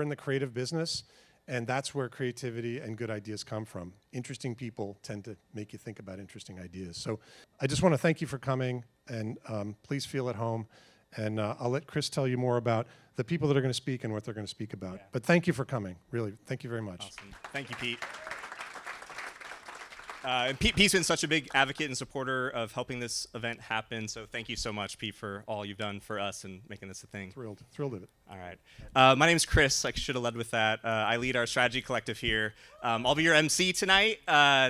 we're in the creative business, and that's where creativity and good ideas come from. Interesting people tend to make you think about interesting ideas. So I just want to thank you for coming, and please feel at home. And I'll let Chris tell you more about the people that are going to speak and what they're going to speak about. Yeah. But thank you for coming, really. Thank you very much. Awesome. Thank you, Pete. And Pete's been such a big advocate and supporter of helping this event happen, so thank you so much, Pete, for all you've done for us and making this a thing. Thrilled with it. All right. My name's Chris. I should have led with that. I lead our strategy collective here. I'll be your MC tonight.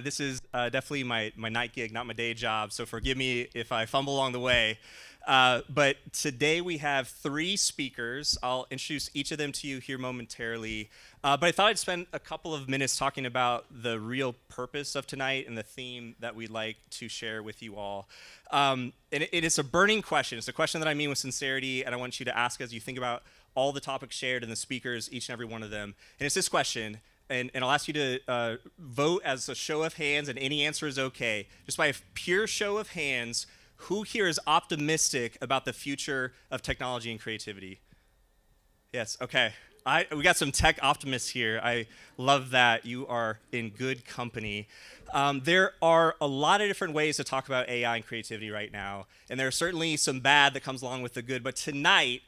This is definitely my night gig, not my day job, so forgive me if I fumble along the way. But today we have 3 speakers. I'll introduce each of them to you here momentarily. But I thought I'd spend a couple of minutes talking about the real purpose of tonight and the theme that we'd like to share with you all. And it is a burning question. It's a question that I mean with sincerity, and I want you to ask as you think about all the topics shared and the speakers, each and every one of them. And it's this question, and I'll ask you to vote as a show of hands, and any answer is okay. Just by a pure show of hands, who here is optimistic about the future of technology and creativity? Yes, okay. We got some tech optimists here. I love that. You are in good company. There are a lot of different ways to talk about AI and creativity right now, and there are certainly some bad that comes along with the good, but tonight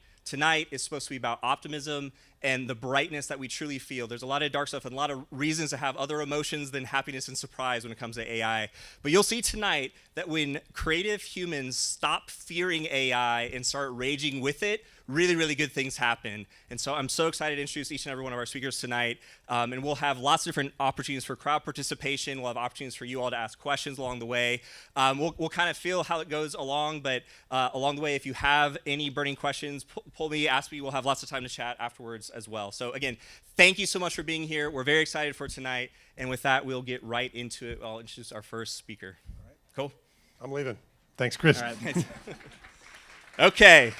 is supposed to be about optimism and the brightness that we truly feel. There's a lot of dark stuff and a lot of reasons to have other emotions than happiness and surprise when it comes to AI. But you'll see tonight that when creative humans stop fearing AI and start raging with it, really, really good things happen. And so I'm so excited to introduce each and every one of our speakers tonight. And we'll have lots of different opportunities for crowd participation. We'll have opportunities for you all to ask questions along the way. We'll kind of feel how it goes along, but along the way, if you have any burning questions, pull me, ask me. We'll have lots of time to chat afterwards as well. So again, thank you so much for being here. We're very excited for tonight. And with that, we'll get right into it. I'll introduce our first speaker. All right. Cool. I'm leaving. Thanks, Chris. All right. Okay.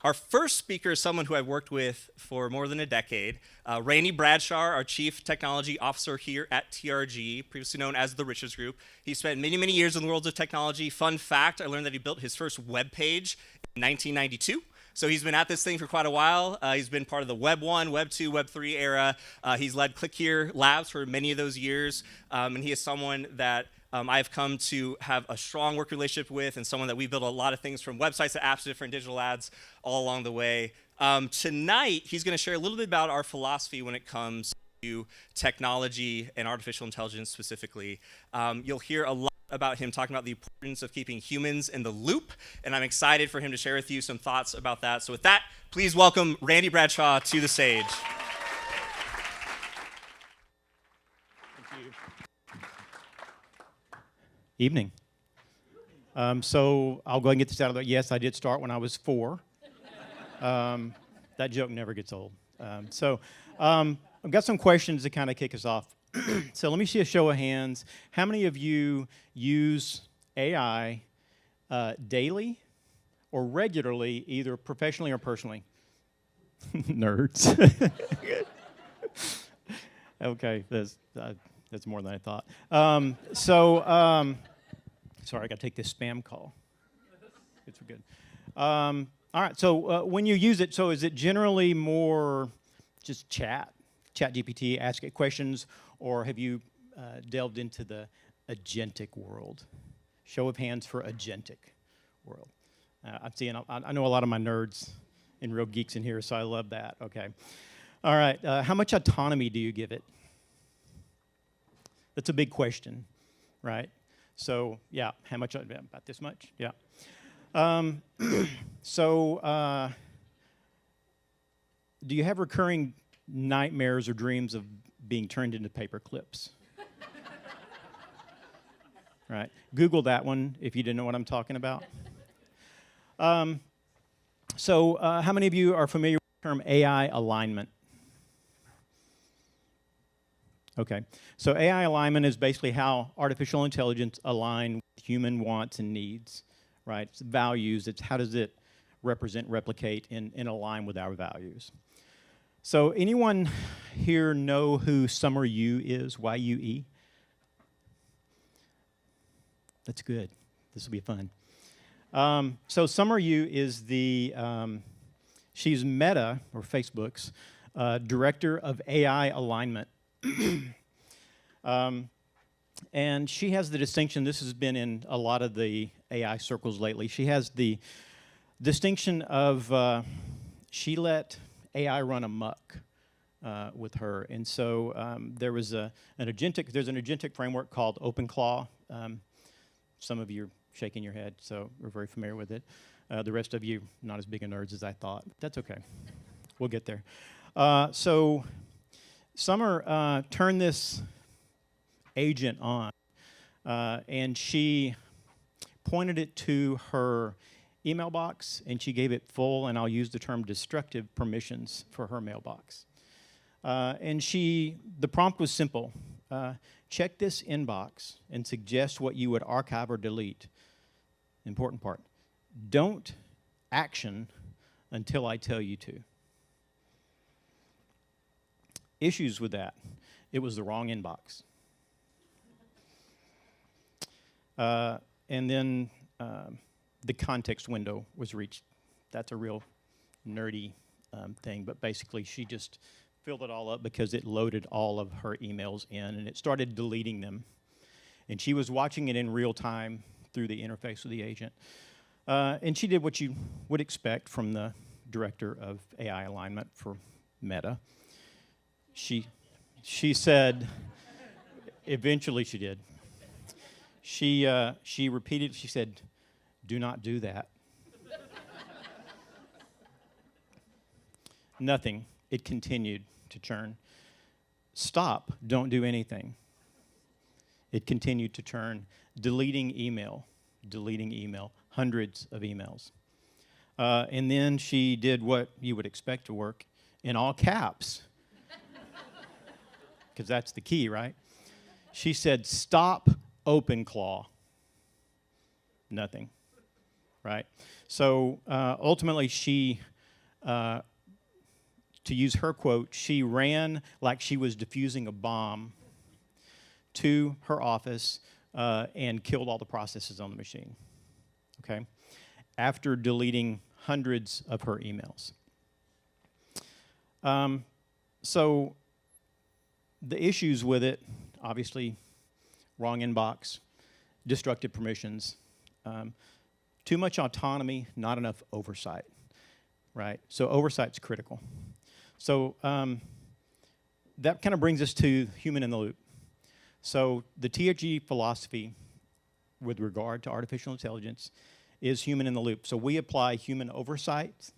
Our first speaker is someone who I've worked with for more than a decade. Randy Bradshaw, our Chief Technology Officer here at TRG, previously known as the Riches Group. He spent many, many years in the world of technology. Fun fact, I learned that he built his first web page in 1992. So he's been at this thing for quite a while. He's been part of the Web 1, Web 2, Web 3 era. He's led Click Here Labs for many of those years. And he is someone that I've come to have a strong work relationship with, and someone that we built a lot of things from websites to apps to different digital ads all along the way. Tonight, he's going to share a little bit about our philosophy when it comes to technology and artificial intelligence specifically. You'll hear a lot about him talking about the importance of keeping humans in the loop, and I'm excited for him to share with you some thoughts about that. So with that, please welcome Randy Bradshaw to the stage. Evening. So I'll go ahead and get this out of the way. Yes, I did start when I was 4. That joke never gets old. I've got some questions to kind of kick us off. So let me see a show of hands. How many of you use AI daily or regularly, either professionally or personally? Nerds. Okay, that's more than I thought. Sorry, I got to take this spam call. It's good. All right, so when you use it, so is it generally more just chat GPT, ask it questions, or have you delved into the agentic world? Show of hands for agentic world. I know a lot of my nerds and real geeks in here, so I love that. Okay. All right, how much autonomy do you give it? That's a big question, right? So, yeah, how much? About this much? Yeah. Do you have recurring nightmares or dreams of being turned into paper clips? Right. Google that one if you didn't know what I'm talking about. How many of you are familiar with the term AI alignment? Okay, so AI alignment is basically how artificial intelligence align with human wants and needs, right? It's values, it's how does it represent, replicate, and align with our values. So anyone here know who Summer Yu is, Y-U-E? That's good, this will be fun. So Summer Yu is She's Meta, or Facebook's, Director of AI Alignment. And she has the distinction, this has been in a lot of the AI circles lately, she has the distinction of she let AI run amok with her. And so there's an agentic framework called OpenClaw. Some of you are shaking your head, so we're very familiar with it. The rest of you, not as big a nerds as I thought. That's okay. We'll get there. So Summer turned this agent on, and she pointed it to her email box, and she gave it full, and I'll use the term destructive permissions for her mailbox. And the prompt was simple. Check this inbox and suggest what you would archive or delete. Important part. Don't action until I tell you to. Issues with that. It was the wrong inbox. And then the context window was reached. That's a real nerdy thing, but basically she just filled it all up because it loaded all of her emails in, and it started deleting them. And she was watching it in real time through the interface with the agent. And she did what you would expect from the director of AI alignment for Meta. She said, eventually she did. She repeated, she said, "Do not do that." Nothing. It continued to churn. "Stop. Don't do anything." It continued to churn. Deleting email, hundreds of emails. And then she did what you would expect to work in all caps, because that's the key, right? She said, "Stop OpenClaw." Nothing, right? So ultimately she, to use her quote, she ran like she was defusing a bomb to her office and killed all the processes on the machine, okay? After deleting hundreds of her emails. So the issues with it, obviously, wrong inbox, destructive permissions, too much autonomy, not enough oversight, right? So oversight's critical. So that kind of brings us to human in the loop. So the TRG philosophy with regard to artificial intelligence is human in the loop. So we apply human oversight,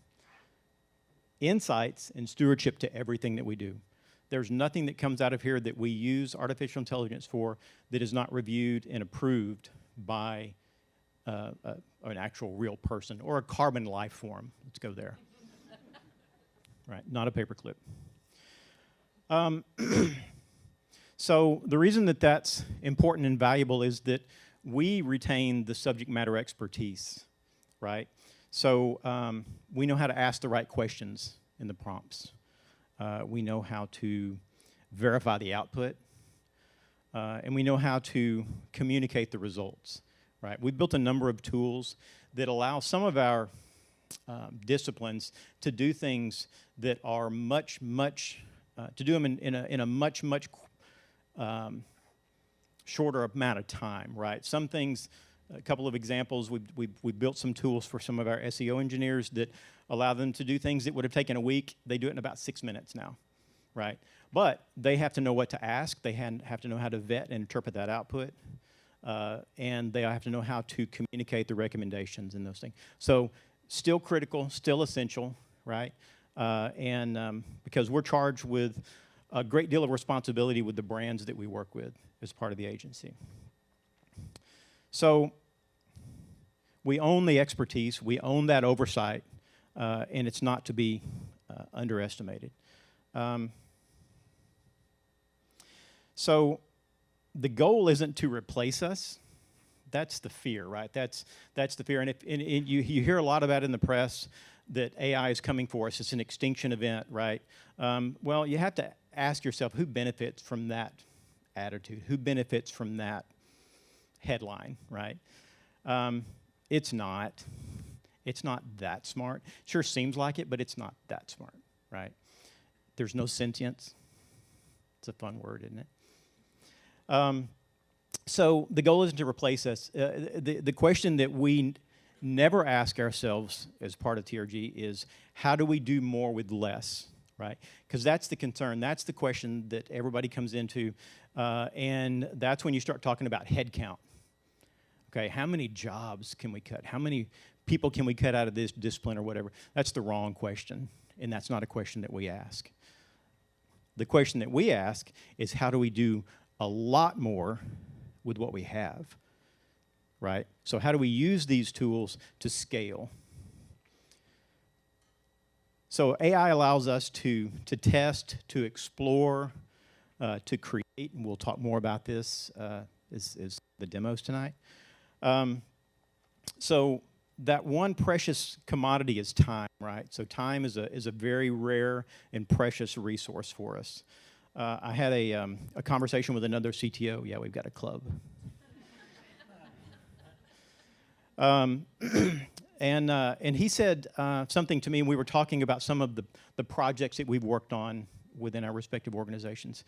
insights, and stewardship to everything that we do. There's nothing that comes out of here that we use artificial intelligence for that is not reviewed and approved by an actual real person or a carbon life form. Let's go there. Right, not a paperclip. So the reason that that's important and valuable is that we retain the subject matter expertise, right? So we know how to ask the right questions in the prompts. We know how to verify the output, and we know how to communicate the results, right? We've built a number of tools that allow some of our disciplines to do things that are to do them in a much shorter amount of time, right? Some things, a couple of examples, we've built some tools for some of our SEO engineers that allow them to do things that would have taken a week. They do it in about 6 minutes now, right? But they have to know what to ask. They have to know how to vet and interpret that output. And they have to know how to communicate the recommendations and those things. So still critical, still essential, right? Because we're charged with a great deal of responsibility with the brands that we work with as part of the agency. So we own the expertise, we own that oversight, and it's not to be underestimated. So the goal isn't to replace us. That's the fear, right? That's the fear. And you hear a lot about it in the press that AI is coming for us. It's an extinction event, right? Well, you have to ask yourself, who benefits from that attitude? Who benefits from that headline, right? It's not. It's not that smart. Sure seems like it, but it's not that smart, right? There's no sentience. It's a fun word, isn't it? So the goal isn't to replace us. The question that we never ask ourselves as part of TRG is, how do we do more with less, right? Because that's the concern. That's the question that everybody comes into, and that's when you start talking about head count. Okay, how many jobs can we cut? How many people can we cut out of this discipline or whatever? That's the wrong question, and that's not a question that we ask. The question that we ask is, how do we do a lot more with what we have, right? So how do we use these tools to scale? So AI allows us to test, to explore, to create, and we'll talk more about this is the demos tonight. So that one precious commodity is time, right? So time is a very rare and precious resource for us. I had a conversation with another CTO. Yeah, we've got a club. And he said something to me, and we were talking about some of the projects that we've worked on within our respective organizations.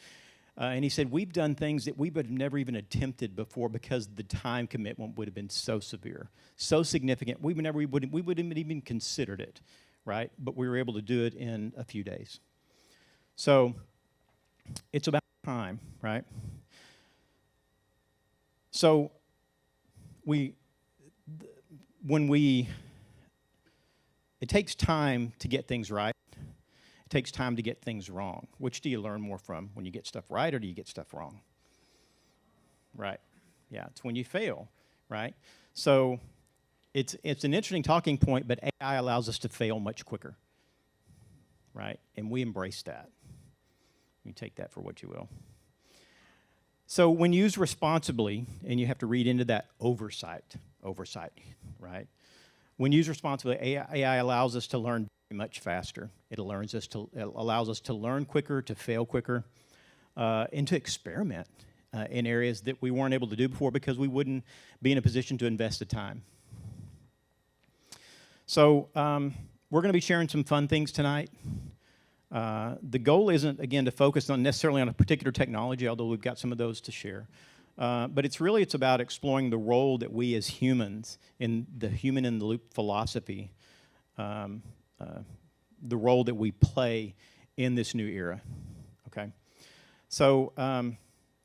And he said, we've done things that we would have never even attempted before because the time commitment would have been so severe, so significant, we wouldn't even considered it, right? But we were able to do it in a few days. So it's about time, right? So it takes time to get things right. It takes time to get things wrong. Which do you learn more from, when you get stuff right or do you get stuff wrong? Right. Yeah, it's when you fail, right? So it's an interesting talking point, but AI allows us to fail much quicker, right? And we embrace that. You take that for what you will. So when used responsibly, and you have to read into that oversight, right? When used responsibly, AI allows us to learn much faster. It allows us to learn quicker, to fail quicker, and to experiment in areas that we weren't able to do before because we wouldn't be in a position to invest the time. So we're going to be sharing some fun things tonight. The goal isn't, again, to focus on necessarily on a particular technology, although we've got some of those to share. But it's about exploring the role that we as humans, in the human-in-the-loop philosophy, the role that we play in this new era, okay? So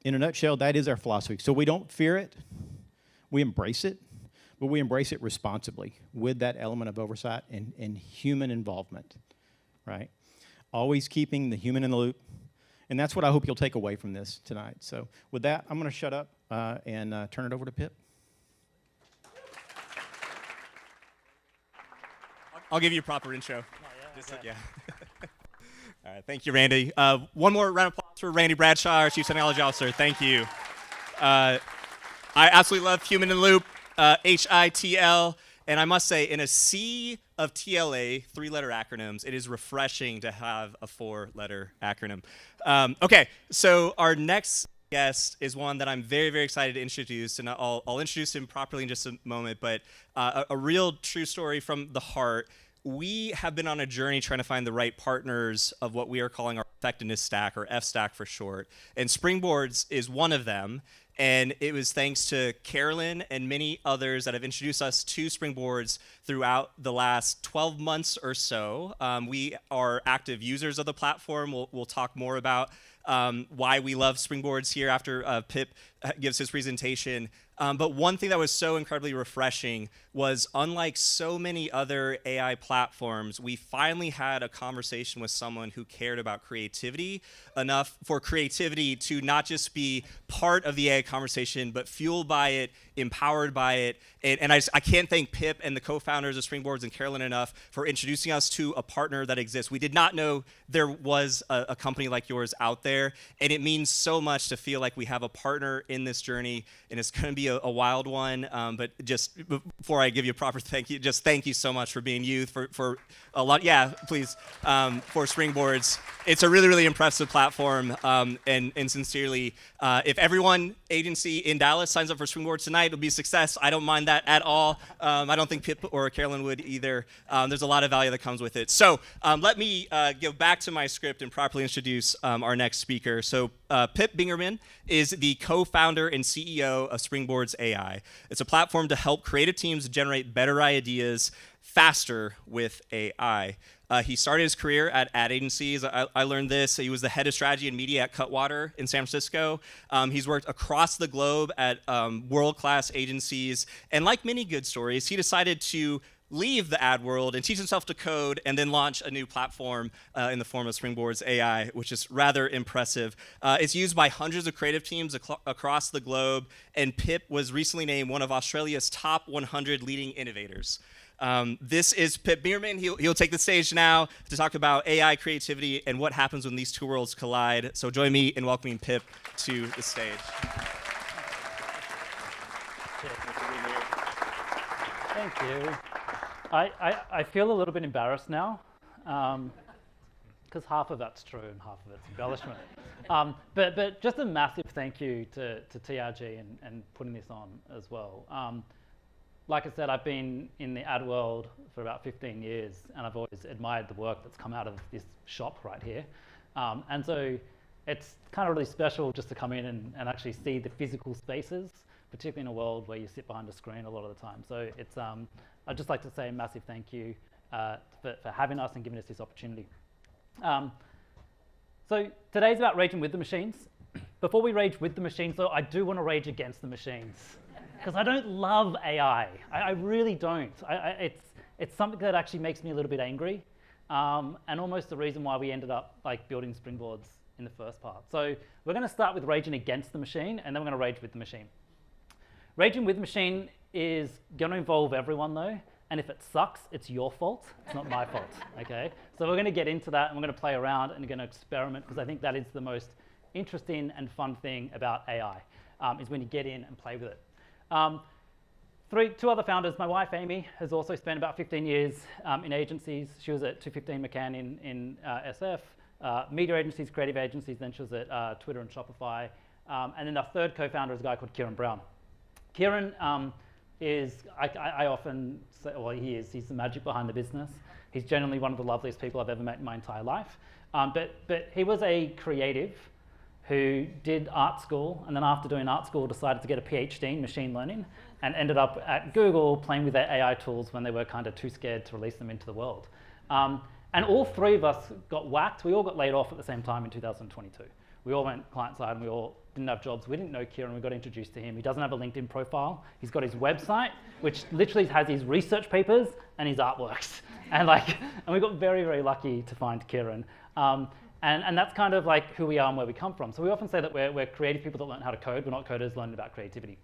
in a nutshell, that is our philosophy. So we don't fear it, we embrace it, but we embrace it responsibly with that element of oversight and human involvement, right? Always keeping the human in the loop. And that's what I hope you'll take away from this tonight. So with that, I'm going to shut up and turn it over to Pip. I'll give you a proper intro. Yeah. All right, thank you, Randy. One more round of applause for Randy Bradshaw, our Chief Technology Officer. Thank you. I absolutely love Human in the Loop, HITL, and I must say, in a sea of TLA, 3-letter acronyms, it is refreshing to have a 4-letter acronym. Okay, so our next guest is one that I'm very, very excited to introduce, and I'll introduce him properly in just a moment, but a real true story from the heart. We have been on a journey trying to find the right partners of what we are calling our effectiveness stack, or F-stack for short, and Springboards is one of them. And it was thanks to Carolyn and many others that have introduced us to Springboards throughout the last 12 months or so. We are active users of the platform. We'll talk more about why we love Springboards here after Pip gives his presentation. But one thing that was so incredibly refreshing was, unlike so many other AI platforms, we finally had a conversation with someone who cared about creativity enough for creativity to not just be part of the AI conversation, but fueled by it, empowered by it. And I can't thank Pip and the co-founders of Springboards and Carolyn enough for introducing us to a partner that exists. We did not know there was a company like yours out there, and it means so much to feel like we have a partner in this journey, and it's going to be a wild one. But just before I give you a proper thank you, just thank you so much for being you, for a lot, yeah, please, for Springboards. It's a really, really impressive platform, and sincerely, if everyone agency in Dallas signs up for Springboards tonight, it'll be a success. I don't mind that at all. I don't think Pip or or Carolyn would either. There's a lot of value that comes with it. So let me go back to my script and properly introduce our next speaker. So Pip Bingemann is the co-founder and CEO of Springboards AI. It's a platform to help creative teams generate better ideas faster with AI. He started his career at ad agencies. I learned this. He was the head of strategy and media at Cutwater in San Francisco. He's worked across the globe at world-class agencies. And like many good stories, he decided to leave the ad world and teach himself to code and then launch a new platform in the form of Springboards AI, which is rather impressive. It's used by hundreds of creative teams across the globe. And Pip was recently named one of Australia's top 100 leading innovators. This is Pip Bingemann. He'll take the stage now to talk about AI creativity and what happens when these two worlds collide. So join me in welcoming Pip to the stage. Thank you. I feel a little bit embarrassed now, because half of that's true and half of it's embellishment. But just a massive thank you to TRG and putting this on as well. Like I said, I've been in the ad world for about 15 years, and I've always admired the work that's come out of this shop right here. And so it's kind of really special just to come in and actually see the physical spaces, particularly in a world where you sit behind a screen a lot of the time. So it's, I'd just like to say a massive thank you for having us and giving us this opportunity. So today's about raging with the machines. Before we rage with the machines, though, I do want to rage against the machines. Because I don't love AI. I really don't. It's something that actually makes me a little bit angry, and almost the reason why we ended up like building Springboards in the first part. So we're going to start with raging against the machine, and then we're going to rage with the machine. Raging with the machine is going to involve everyone, though, and if it sucks, it's your fault. It's not my fault. Okay. So we're going to get into that, and we're going to play around and we're going to experiment, because I think that is the most interesting and fun thing about AI, is when you get in and play with it. Two other founders. My wife, Amy, has also spent about 15 years in agencies. She was at 215 McCann in SF, media agencies, creative agencies, then she was at Twitter and Shopify. And then our third co-founder is a guy called Kieran Brown. Kieran is, I often say, well, he's the magic behind the business. He's genuinely one of the loveliest people I've ever met in my entire life. But he was a creative who did art school, and then after doing art school decided to get a PhD in machine learning and ended up at Google playing with their AI tools when they were kind of too scared to release them into the world. And all three of us got whacked. We all got laid off at the same time in 2022. We all went client side and we all didn't have jobs. We didn't know Kieran. We got introduced to him. He doesn't have a LinkedIn profile. He's got his website, which literally has his research papers and his artworks. And we got very, very lucky to find Kieran. And that's kind of like who we are and where we come from. So we often say that we're creative people that learn how to code. We're not coders learning about creativity.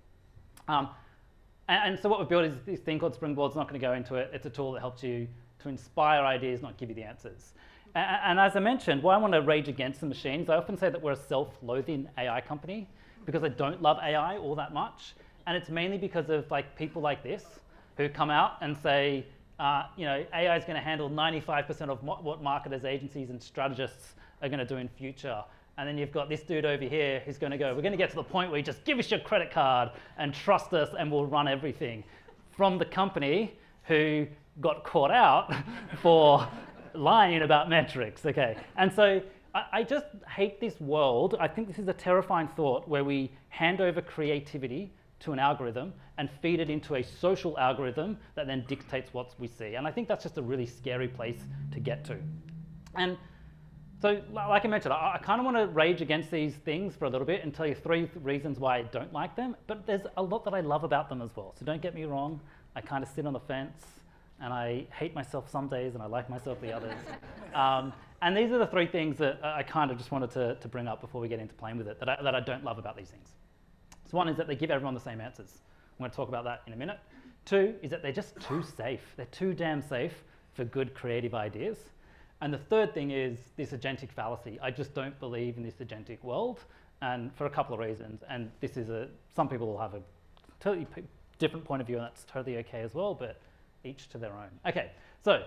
And so what we've built is this thing called Springboards. Not going to go into it. It's a tool that helps you to inspire ideas, not give you the answers. And as I mentioned, why I want to rage against the machines, I often say that we're a self-loathing AI company because I don't love AI all that much. And it's mainly because of people like this who come out and say, AI is going to handle 95% of what marketers, agencies, and strategists are going to do in future. And then you've got this dude over here who's going to go, we're going to get to the point where you just give us your credit card and trust us and we'll run everything. From the company who got caught out for lying about metrics, okay? And so I just hate this world. I think this is a terrifying thought where we hand over creativity to an algorithm and feed it into a social algorithm that then dictates what we see. And I think that's just a really scary place to get to. And so, like I mentioned, I kind of want to rage against these things for a little bit and tell you 3 reasons why I don't like them, but there's a lot that I love about them as well. So don't get me wrong, I kind of sit on the fence and I hate myself some days and I like myself the others. And these are the 3 things that I kind of just wanted to bring up before we get into playing with it, that I don't love about these things. So one is that they give everyone the same answers. I'm going to talk about that in a minute. 2 is that they're just too safe. They're too damn safe for good creative ideas. And the 3rd thing is this agentic fallacy. I just don't believe in this agentic world, and for a couple of reasons. And this is some people will have a totally different point of view, and that's totally okay as well, but each to their own. Okay, so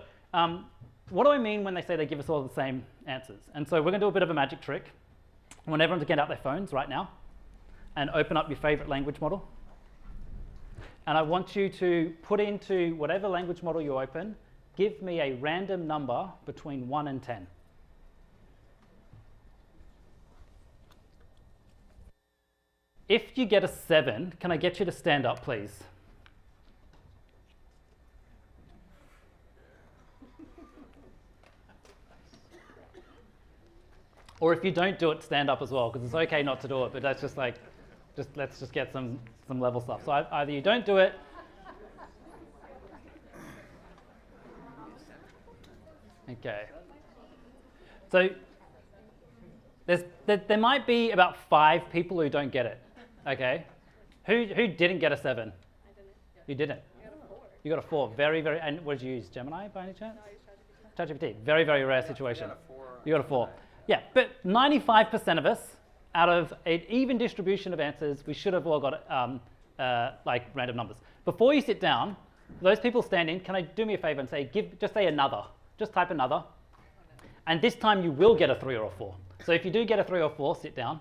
what do I mean when they say they give us all the same answers? And so we're going to do a bit of a magic trick. I want everyone to get out their phones right now and open up your favorite language model. and I want you to put into whatever language model you open, give me a random number between 1 and 10. If you get a 7, can I get you to stand up, please? Or if you don't do it, stand up as well, because it's okay not to do it, but that's just like, let's just get some level stuff. So either you don't do it, okay. So there might be about 5 people who don't get it, okay? Who didn't get a 7? I didn't. You didn't? I got a 4. You got a 4, very, very, and what did you use, Gemini by any chance? ChatGPT, very, very rare situation. You got a 4. Yeah, but 95% of us, out of an even distribution of answers, we should have all got like random numbers. Before you sit down, those people standing, can I do me a favor and say, just say another. Just type another. And this time you will get a 3 or a 4. So if you do get a 3 or 4, sit down.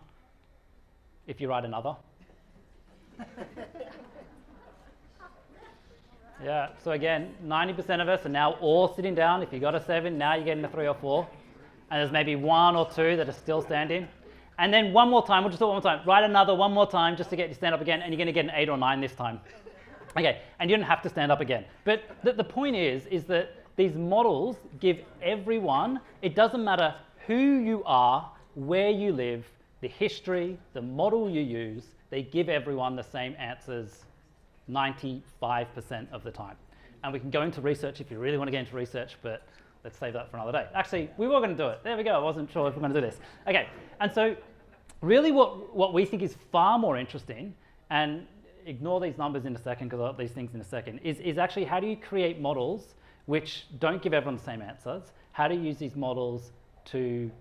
If you write another. Yeah, so again, 90% of us are now all sitting down. If you got a 7, now you're getting a 3 or 4. And there's maybe 1 or 2 that are still standing. And then one more time, we'll just do it one more time. Write another one more time just to get you to stand up again, and you're going to get an 8 or 9 this time. Okay, and you don't have to stand up again. But the point is that these models give everyone, it doesn't matter who you are, where you live, the history, the model you use, they give everyone the same answers 95% of the time. And we can go into research if you really want to get into research, but let's save that for another day. Actually, we were going to do it. There we go. I wasn't sure if we we're going to do this. Okay, and so really what we think is far more interesting, and ignore these numbers in a second because I'll these things in a second, is actually how do you create models which don't give everyone the same answers? How do you use these models to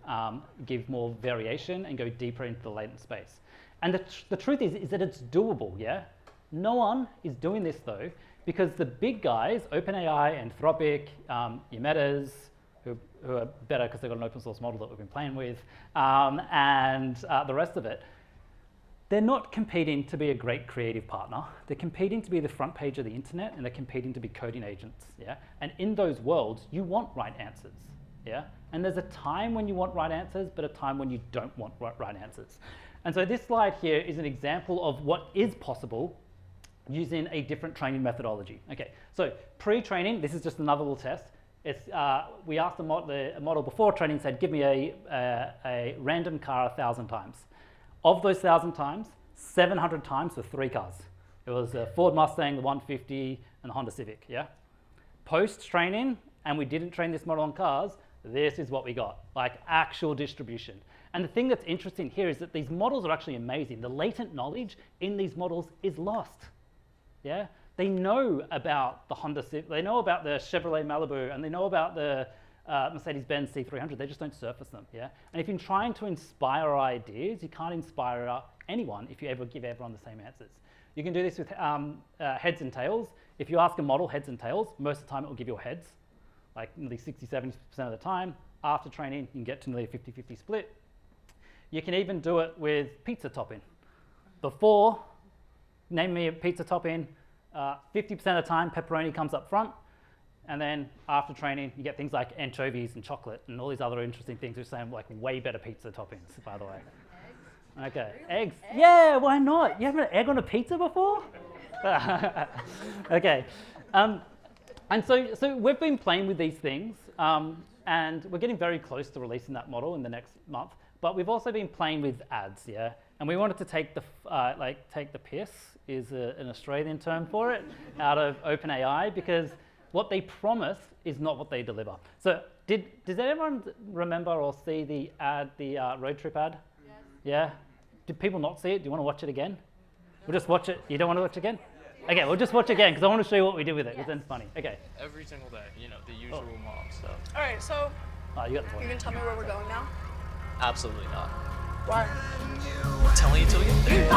give more variation and go deeper into the latent space? And the truth is that it's doable, yeah? No one is doing this though, because the big guys, OpenAI, Anthropic, your Metas, who are better because they've got an open source model that we've been playing with, and the rest of it, they're not competing to be a great creative partner. They're competing to be the front page of the internet, and they're competing to be coding agents, yeah? And in those worlds, you want right answers, yeah? And there's a time when you want right answers, but a time when you don't want right answers. And so this slide here is an example of what is possible using a different training methodology. Okay, so pre-training, this is just another little test. It's, we asked the model before training, said, give me a random car 1,000 times. Of those 1,000 times, 700 times were 3 cars. It was the Ford Mustang, the 150, and the Honda Civic, yeah? Post-training, and we didn't train this model on cars, this is what we got, like actual distribution. And the thing that's interesting here is that these models are actually amazing. The latent knowledge in these models is lost. Yeah, they know about the Honda Civic, they know about the Chevrolet Malibu, and they know about the Mercedes-Benz C300. They just don't surface them. Yeah, and if you're trying to inspire ideas, you can't inspire anyone if you ever give everyone the same answers. You can do this with heads and tails. If you ask a model heads and tails, most of the time it will give you heads, like nearly 60-70% of the time. After training, you can get to nearly a 50-50 split. You can even do it with pizza topping. Before, name me a pizza topping, 50% of the time pepperoni comes up front, and then after training you get things like anchovies and chocolate and all these other interesting things which sound like way better pizza toppings, by the way. Eggs. Okay, eggs. Yeah, why not? You haven't had an egg on a pizza before? Okay, and so we've been playing with these things, and we're getting very close to releasing that model in the next month. But we've also been playing with ads, yeah? And we wanted to take the piss, is an Australian term for it, out of OpenAI, because what they promise is not what they deliver. So does anyone remember or see the ad, the road trip ad? Yes. Yeah? Did people not see it? Do you want to watch it again? We'll just watch it. You don't want to watch it again? Okay, we'll just watch it again, because I want to show you what we did with it, because then it's funny. Okay. Every single day, you know, the usual mom stuff. All right, so Oh, you got the point. you can tell me where we're going now? Absolutely not. Why? I'm telling you till we get there.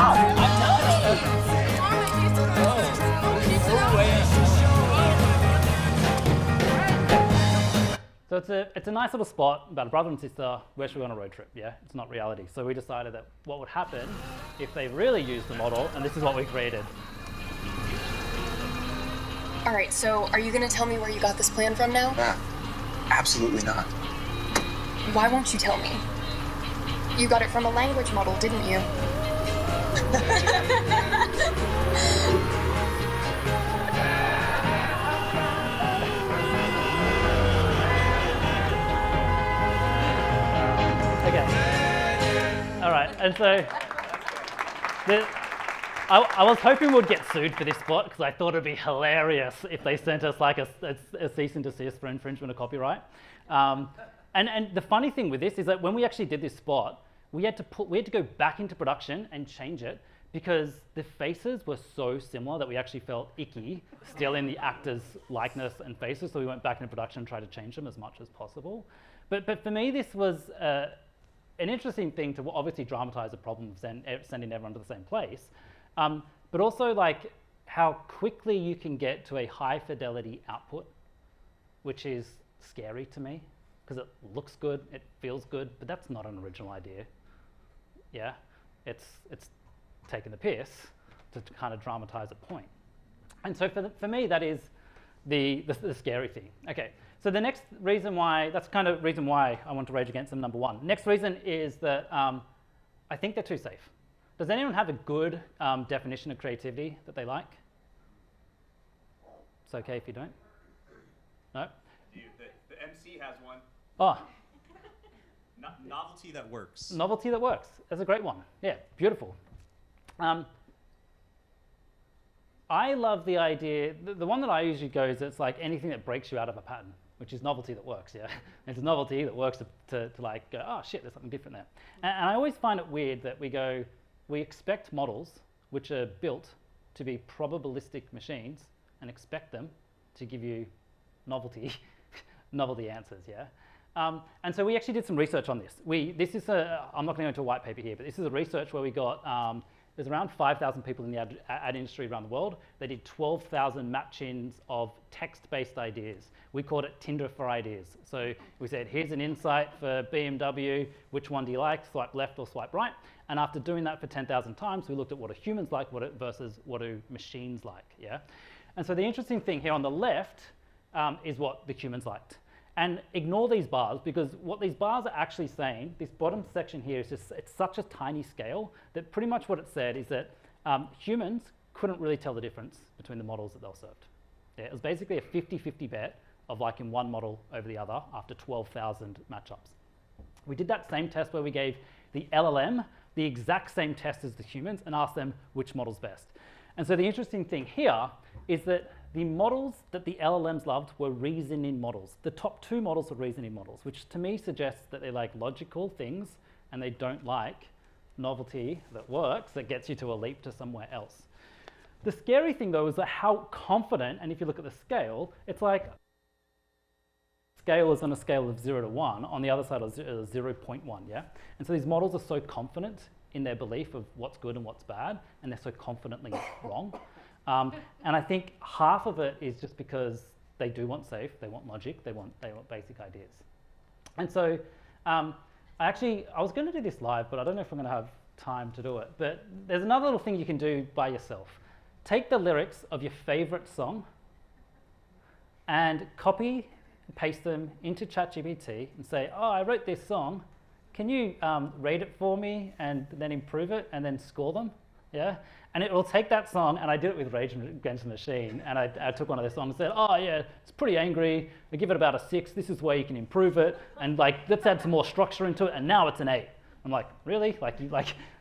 So it's a nice little spot about a brother and sister who actually on a road trip, yeah? It's not reality. So we decided that what would happen if they really used the model, and this is what we created. All right, so are you gonna tell me where you got this plan from now? Nah, absolutely not. Why won't you tell me? You got it from a language model, didn't you? Okay. All right, and so I was hoping we'd get sued for this spot because I thought it'd be hilarious if they sent us like a cease and desist for infringement of copyright. And the funny thing with this is that when we actually did this spot, we had to go back into production and change it because the faces were so similar that we actually felt icky still in the actors' likeness and faces. So we went back into production and tried to change them as much as possible. But for me, this was an interesting thing to obviously dramatize the problem of sending everyone to the same place, but also like how quickly you can get to a high fidelity output, which is scary to me because it looks good, it feels good, but that's not an original idea. Yeah, it's taking the piss to kind of dramatize a point. And so for me, that is the scary thing. Okay. So the next reason why, that's kind of reason why I want to rage against them, number one. Next reason is that I think they're too safe. Does anyone have a good definition of creativity that they like? It's okay if you don't. No? The MC has one. Oh. Novelty that works. Novelty that works. That's a great one. Yeah, beautiful. I love the idea, the one that I usually go is it's like anything that breaks you out of a pattern, which is novelty that works, yeah? It's novelty that works to like go, oh shit, there's something different there. And I always find it weird that we expect models which are built to be probabilistic machines and expect them to give you novelty answers, yeah? And so we actually did some research on this. I'm not going to go into a white paper here, but this is a research where we got, there's around 5,000 people in the ad industry around the world. They did 12,000 matchings of text-based ideas. We called it Tinder for ideas. So we said, here's an insight for BMW. Which one do you like? Swipe left or swipe right? And after doing that for 10,000 times, we looked at what do humans like versus what do machines like, yeah? And so the interesting thing here on the left is what the humans liked. And ignore these bars because what these bars are actually saying, this bottom section here is just, it's such a tiny scale that pretty much what it said is that humans couldn't really tell the difference between the models that they were served. Yeah, it was basically a 50-50 bet of liking one model over the other after 12,000 matchups. We did that same test where we gave the LLM the exact same test as the humans and asked them which model's best. And so the interesting thing here is that the models that the LLMs loved were reasoning models. The top two models were reasoning models, which to me suggests that they like logical things and they don't like novelty that works, that gets you to a leap to somewhere else. The scary thing though is that how confident, and if you look at the scale, it's like scale is on a scale of 0 to 1, on the other side is 0.1, yeah? And so these models are so confident in their belief of what's good and what's bad, and they're so confidently wrong. And I think half of it is just because they do want safe, they want logic, they want basic ideas. And so I was going to do this live, but I don't know if I'm going to have time to do it. But there's another little thing you can do by yourself. Take the lyrics of your favorite song and copy and paste them into ChatGPT and say, oh, I wrote this song. Can you rate it for me and then improve it and then score them? Yeah, and it will take that song, and I did it with Rage Against the Machine, and I took one of their songs and said, oh yeah, it's pretty angry, I give it about a 6, this is where you can improve it, and like, let's add some more structure into it, and now it's an 8. I'm like, really?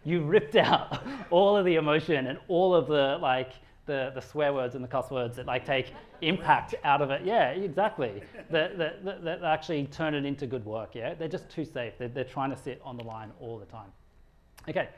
You ripped out all of the emotion and all of the swear words and the cuss words that like take impact out of it. Yeah, exactly. That actually turn it into good work, yeah? They're just too safe. They're trying to sit on the line all the time. Okay.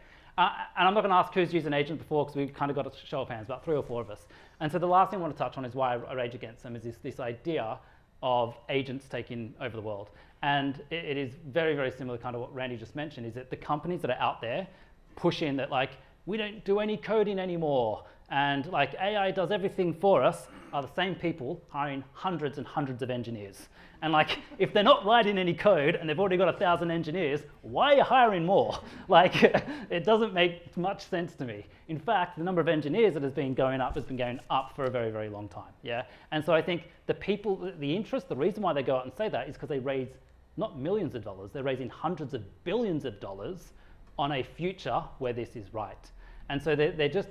And I'm not going to ask who's used an agent before because we've kind of got a show of hands, about 3 or 4 of us. And so the last thing I want to touch on is why I rage against them is this idea of agents taking over the world. And it is very, very similar to kind of what Randy just mentioned, is that the companies that are out there push in that like we don't do any coding anymore, and like AI does everything for us, are the same people hiring hundreds and hundreds of engineers. And like, if they're not writing any code and they've already got 1,000 engineers, why are you hiring more? Like, it doesn't make much sense to me. In fact, the number of engineers that has been going up for a very, very long time, yeah? And so I think the people, the interest, the reason why they go out and say that is because they raise not millions of dollars, they're raising hundreds of billions of dollars on a future where this is right. And so they're just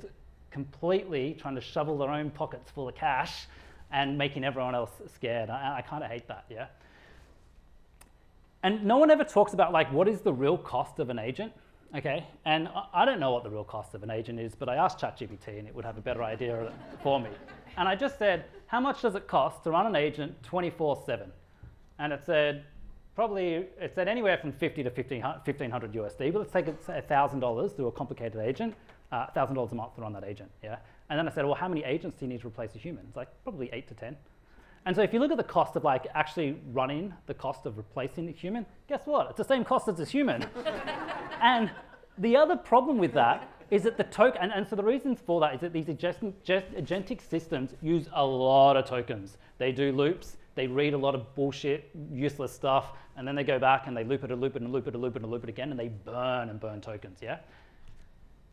completely trying to shovel their own pockets full of cash and making everyone else scared. I kind of hate that, yeah? And no one ever talks about like, what is the real cost of an agent, okay? And I don't know what the real cost of an agent is, but I asked ChatGPT and it would have a better idea for me. And I just said, how much does it cost to run an agent 24/7? And it said, anywhere from 50 to 1,500 USD, but let's take it $1,000 to a complicated agent, $1,000 a month to run that agent, yeah? And then I said, well, how many agents do you need to replace a human? It's like probably 8 to 10. And so if you look at the cost of like actually running the cost of replacing a human, guess what? It's the same cost as a human. And the other problem with that is that the token, and so the reasons for that is that these agentic systems use a lot of tokens. They do loops, they read a lot of bullshit, useless stuff, and then they go back and they loop it and loop it and loop it and loop it and loop it again, and they burn and burn tokens, yeah?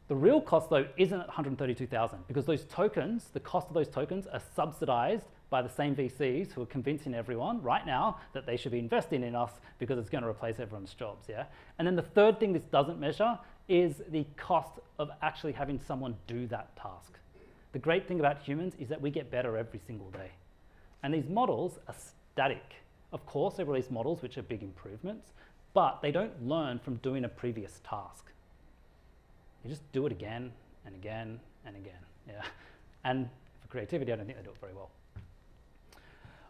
The real cost, though, isn't at 132,000 because those tokens, the cost of those tokens are subsidized by the same VCs who are convincing everyone right now that they should be investing in us because it's going to replace everyone's jobs, yeah? And then the third thing this doesn't measure is the cost of actually having someone do that task. The great thing about humans is that we get better every single day. And these models are static. Of course, they release models which are big improvements, but they don't learn from doing a previous task. You just do it again and again and again, yeah? And for creativity, I don't think they do it very well.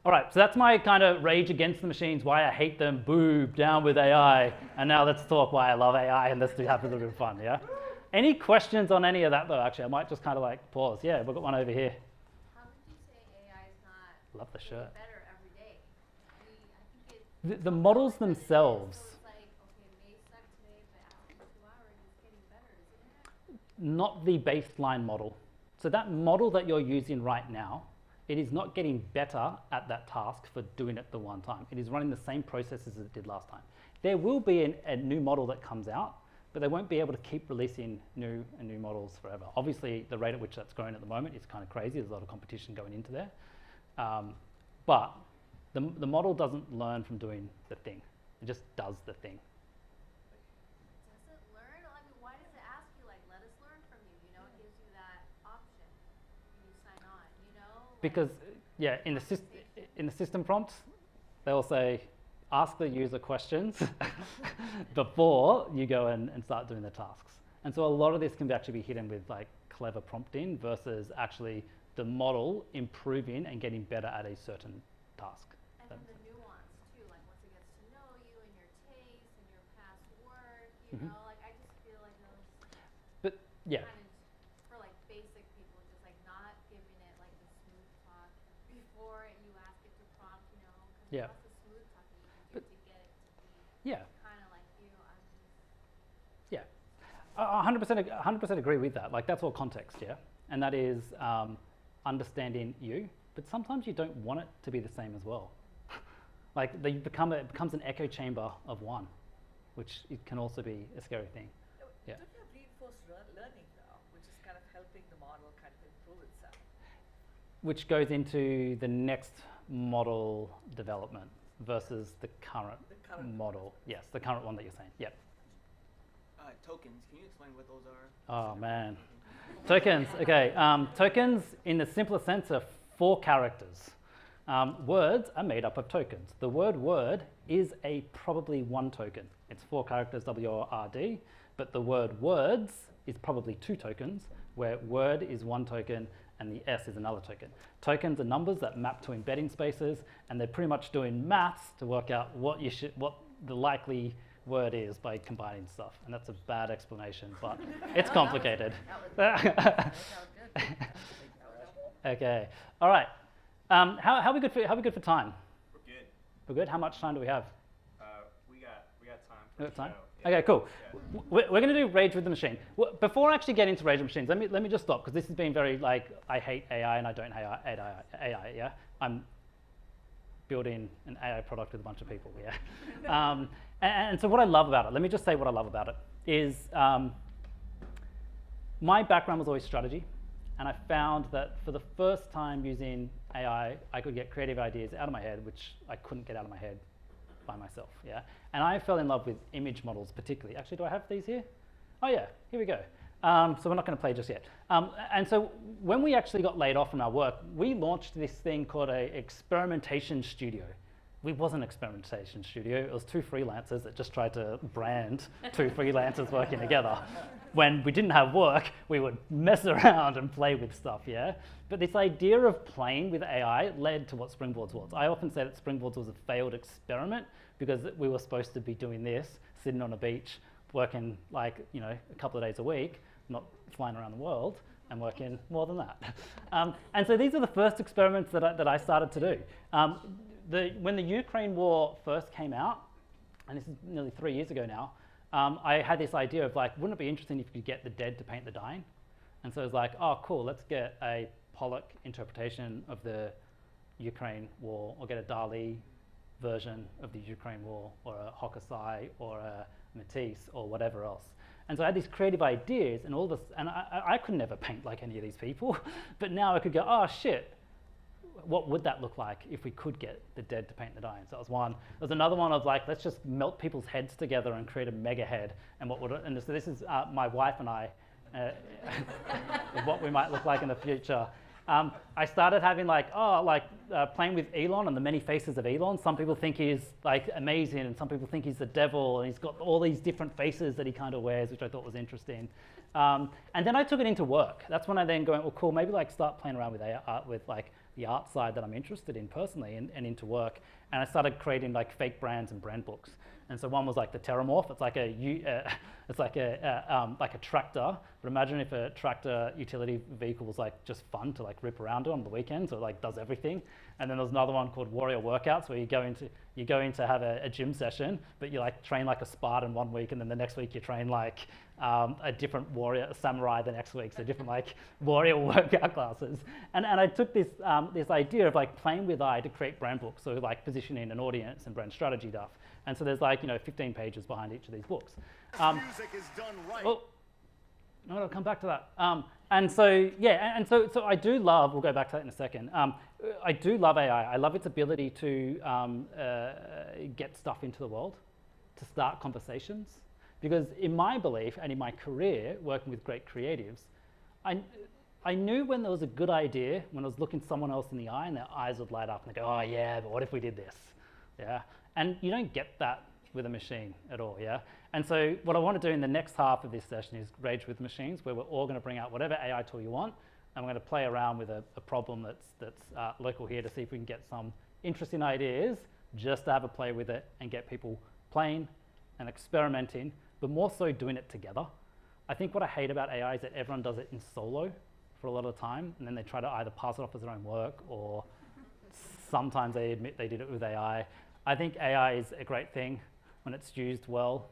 All right, so that's my kind of rage against the machines, why I hate them, boo, down with AI. And now let's talk why I love AI and let's have a little bit of fun, yeah? Any questions on any of that though, actually? I might just kind of like pause. Yeah, we've got one over here. How would you say AI is not Love the shirt. better every day? I think The models themselves. so it's like, okay, it may suck today, but after 2 hours, it's getting better, isn't it? Not the baseline model. So that model that you're using right now, it is not getting better at that task for doing it the one time. It is running the same processes as it did last time. There will be a new model that comes out, but they won't be able to keep releasing new models forever. Obviously, the rate at which that's growing at the moment is kind of crazy. There's a lot of competition going into there. But the model doesn't learn from doing the thing. It just does the thing. Does it learn? I mean, why does it ask you, like, let us learn from you? You know, it gives you that option when you sign on, you know? Like, Because, yeah, in the system prompts, they'll say, ask the user questions before you go and start doing the tasks. And so a lot of this can actually be hidden with like clever prompting versus actually the model improving and getting better at a certain task. and then the nuance, too, like, once it gets to know you and your taste and your past work, you know? Like, I just feel like those But yeah, kind of, for like basic people, just like not giving it like the smooth talk before you ask it to prompt, you know? 'Cause Yeah. that's the smooth talking you can do to get it to be yeah. kind of like you. I'm just, Yeah, 100% agree with that. Like that's all context, yeah? And that is understanding you, but sometimes you don't want it to be the same as well. Like it becomes an echo chamber of one, which it can also be a scary thing. Yeah. Don't you have reinforced learning though, which is kind of helping the model kind of improve itself? Which goes into the next model development versus the current model. Yes, the current one that you're saying, yep. Tokens, can you explain what those are? Oh man. Tokens, okay. Tokens in the simplest sense are 4 characters. Words are made up of tokens. The word word is probably 1 token. It's 4 characters, W-O-R-D, but the word words is probably 2 tokens, where word is 1 token and the S is another token. Tokens are numbers that map to embedding spaces, and they're pretty much doing maths to work out what the likely word is by combining stuff. And that's a bad explanation, but it's complicated. Okay, all right. How are we good for time? We're good. We're good. How much time do we have? We got time. We got time? Okay, cool. We're going to do Rage with the Machine. Before I actually get into Rage with Machines, let me just stop, because this has been very like, I hate AI and I don't hate AI, yeah? I'm building an AI product with a bunch of people, yeah? And so what I love about it, let me just say what I love about it, is my background was always strategy, and I found that for the first time using AI, I could get creative ideas out of my head, which I couldn't get out of my head by myself, yeah? And I fell in love with image models particularly. Actually, do I have these here? Oh yeah, here we go. So we're not gonna play just yet. And so when we actually got laid off from our work, we launched this thing called a experimentation studio. It wasn't an experimentation studio, it was two freelancers that just tried to brand two freelancers working together. When we didn't have work, we would mess around and play with stuff, yeah? But this idea of playing with AI led to what Springboards was. I often say that Springboards was a failed experiment because we were supposed to be doing this, sitting on a beach, working like, you know, a couple of days a week, not flying around the world, and working more than that. And so these are the first experiments that I started to do. When the Ukraine war first came out, and this is nearly 3 years ago now, I had this idea of like, wouldn't it be interesting if you could get the dead to paint the dying? And so it was like, oh, cool, let's get a Pollock interpretation of the Ukraine war, or get a Dali version of the Ukraine war, or a Hokusai, or a Matisse, or whatever else. And so I had these creative ideas, and all this, and I could never paint like any of these people, but now I could go, oh shit, what would that look like if we could get the dead to paint the dying? So that was one. There was another one of like, let's just melt people's heads together and create a mega head. And what would it, and so this is my wife and I, what we might look like in the future. I started having like, playing with Elon and the many faces of Elon. Some people think he's like amazing, and some people think he's the devil, and he's got all these different faces that he kind of wears, which I thought was interesting. And then I took it into work. That's when I then going, well, cool, maybe like start playing around with art, with like the art side that I'm interested in personally, and into work. And I started creating like fake brands and brand books. And so one was like the Terramorph. It's like a tractor. But imagine if a tractor utility vehicle was like just fun to like rip around on the weekend, so it like does everything. And then there's another one called Warrior Workouts, where you go in to have a gym session, but you like train like a Spartan one week, and then the next week you train like a different warrior, a samurai the next week, so different like warrior workout classes. And I took this this idea of like playing with AI to create brand books, so like positioning an audience and brand strategy stuff. And so there's like, 15 pages behind each of these books. Music is done right. Oh, no, I'll come back to that. And so, yeah, and so I do love, we'll go back to that in a second. I do love AI. I love its ability to get stuff into the world, to start conversations. Because in my belief and in my career, working with great creatives, I knew when there was a good idea, when I was looking someone else in the eye and their eyes would light up and they go, oh yeah, but what if we did this? Yeah. And you don't get that with a machine at all, yeah? And so what I want to do in the next half of this session is Rage with Machines, where we're all going to bring out whatever AI tool you want, and we're going to play around with a problem that's local here to see if we can get some interesting ideas, just to have a play with it and get people playing and experimenting, but more so doing it together. I think what I hate about AI is that everyone does it in solo for a lot of the time, and then they try to either pass it off as their own work, or sometimes they admit they did it with AI. I think AI is a great thing when it's used well,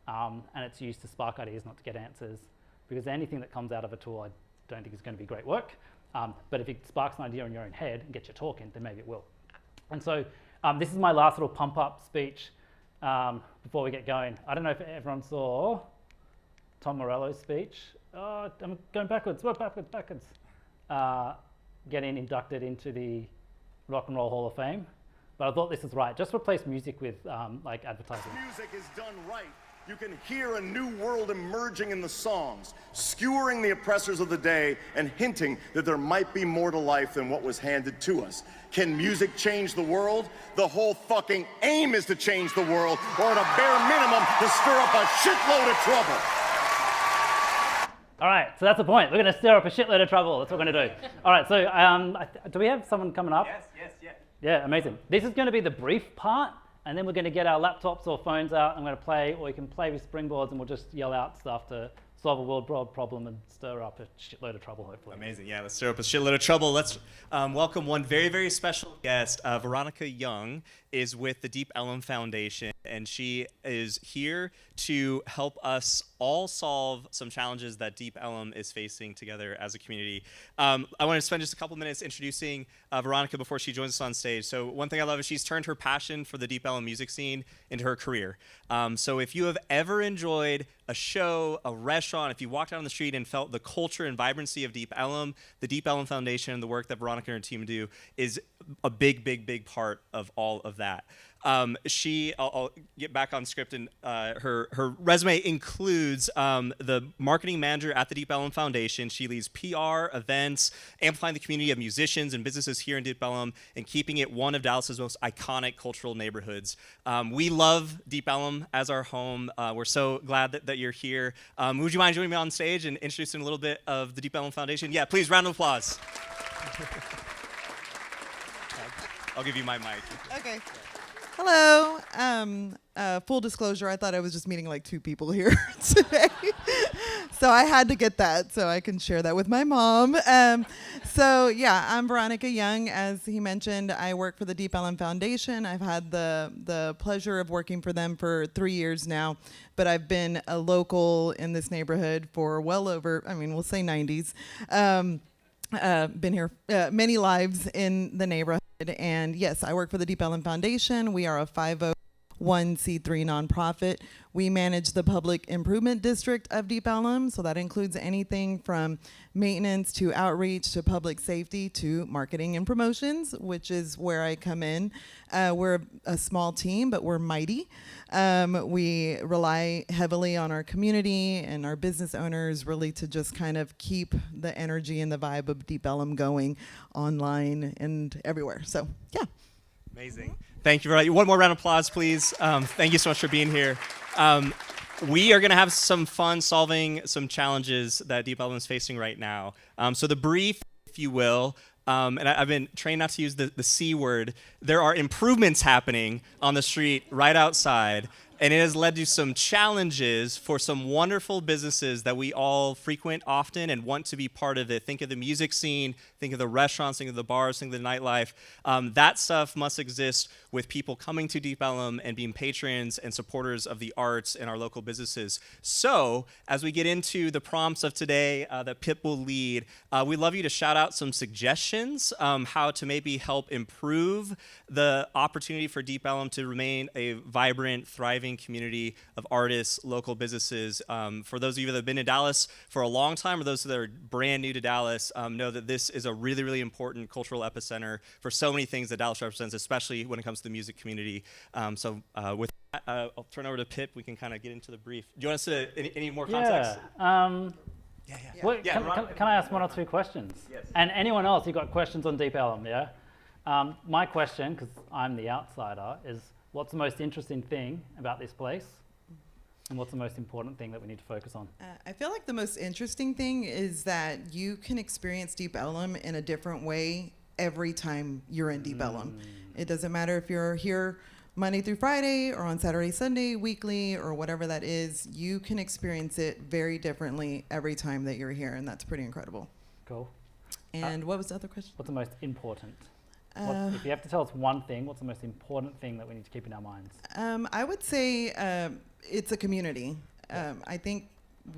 and it's used to spark ideas, not to get answers. Because anything that comes out of a tool, I don't think is going to be great work. But if it sparks an idea in your own head and gets you talking, then maybe it will. And so this is my last little pump-up speech before we get going. I don't know if everyone saw Tom Morello's speech. Oh, I'm going backwards. What, backwards? Getting inducted into the Rock and Roll Hall of Fame. But I thought this is right. Just replace music with like advertising. Music is done right. You can hear a new world emerging in the songs, skewering the oppressors of the day and hinting that there might be more to life than what was handed to us. Can music change the world? The whole fucking aim is to change the world, or at a bare minimum, to stir up a shitload of trouble. All right, so that's the point. We're going to stir up a shitload of trouble. That's what we're going to do. All right, so do we have someone coming up? Yes. Yeah, amazing. This is going to be the brief part, and then we're going to get our laptops or phones out. I'm going to play, or you can play with Springboards, and we'll just yell out stuff to solve a world problem and stir up a shitload of trouble, hopefully. Amazing. Yeah, let's stir up a shitload of trouble. Let's welcome one very, very special guest. Veronica Young is with the Deep Ellum Foundation, and she is here to help us all solve some challenges that Deep Ellum is facing together as a community. I want to spend just a couple minutes introducing Veronica before she joins us on stage. So one thing I love is she's turned her passion for the Deep Ellum music scene into her career. So if you have ever enjoyed a show, a restaurant, if you walked out on the street and felt the culture and vibrancy of Deep Ellum, the Deep Ellum Foundation and the work that Veronica and her team do is a big, big, big part of all of that. I'll get back on script, and her resume includes the marketing manager at the Deep Ellum Foundation. She leads PR, events, amplifying the community of musicians and businesses here in Deep Ellum, and keeping it one of Dallas's most iconic cultural neighborhoods. We love Deep Ellum as our home. We're so glad that you're here. Would you mind joining me on stage and introducing a little bit of the Deep Ellum Foundation? Yeah, please, round of applause. I'll give you my mic. Okay. Hello. Full disclosure, I thought I was just meeting like 2 people here today. So I had to get that so I can share that with my mom. So yeah, I'm Veronica Young. As he mentioned, I work for the Deep Ellum Foundation. I've had the pleasure of working for them for 3 years now, but I've been a local in this neighborhood for well over, we'll say 90s. Been here many lives in the neighborhood. And yes, I work for the Deep Ellum Foundation. We are a 501c3 nonprofit. We manage the public improvement district of Deep Ellum, so that includes anything from maintenance to outreach to public safety to marketing and promotions, which is where I come in. We're a small team, but we're mighty. We rely heavily on our community and our business owners really to just kind of keep the energy and the vibe of Deep Ellum going online and everywhere. So, yeah. Amazing. Thank you, Veronica. One more round of applause, please. Thank you so much for being here. We are going to have some fun solving some challenges that Deep Ellum is facing right now. So the brief, if you will, and I've been trained not to use the C word, there are improvements happening on the street right outside, and it has led to some challenges for some wonderful businesses that we all frequent often and want to be part of it. Think of the music scene, think of the restaurants, think of the bars, think of the nightlife. That stuff must exist with people coming to Deep Ellum and being patrons and supporters of the arts and our local businesses. So, as we get into the prompts of today that Pip will lead, we'd love you to shout out some suggestions how to maybe help improve the opportunity for Deep Ellum to remain a vibrant, thriving community of artists, local businesses. For those of you that have been in Dallas for a long time, or those that are brand new to Dallas, know that this is a really, really important cultural epicenter for so many things that Dallas represents, especially when it comes to the music community. With that, I'll turn over to Pip. We can kind of get into the brief. Do you want us to any more context? Can I ask 1 or 2 questions? Yes. And anyone else, you got questions on Deep Ellum, yeah? My question, because I'm the outsider, is what's the most interesting thing about this place? And what's the most important thing that we need to focus on? I feel like the most interesting thing is that you can experience Deep Ellum in a different way every time you're in Deep Ellum. It doesn't matter if you're here Monday through Friday or on Saturday, Sunday, weekly, or whatever that is. You can experience it very differently every time that you're here, and that's pretty incredible. Cool. And what was the other question? What's the most important? If you have to tell us one thing, what's the most important thing that we need to keep in our minds? I would say it's a community. I think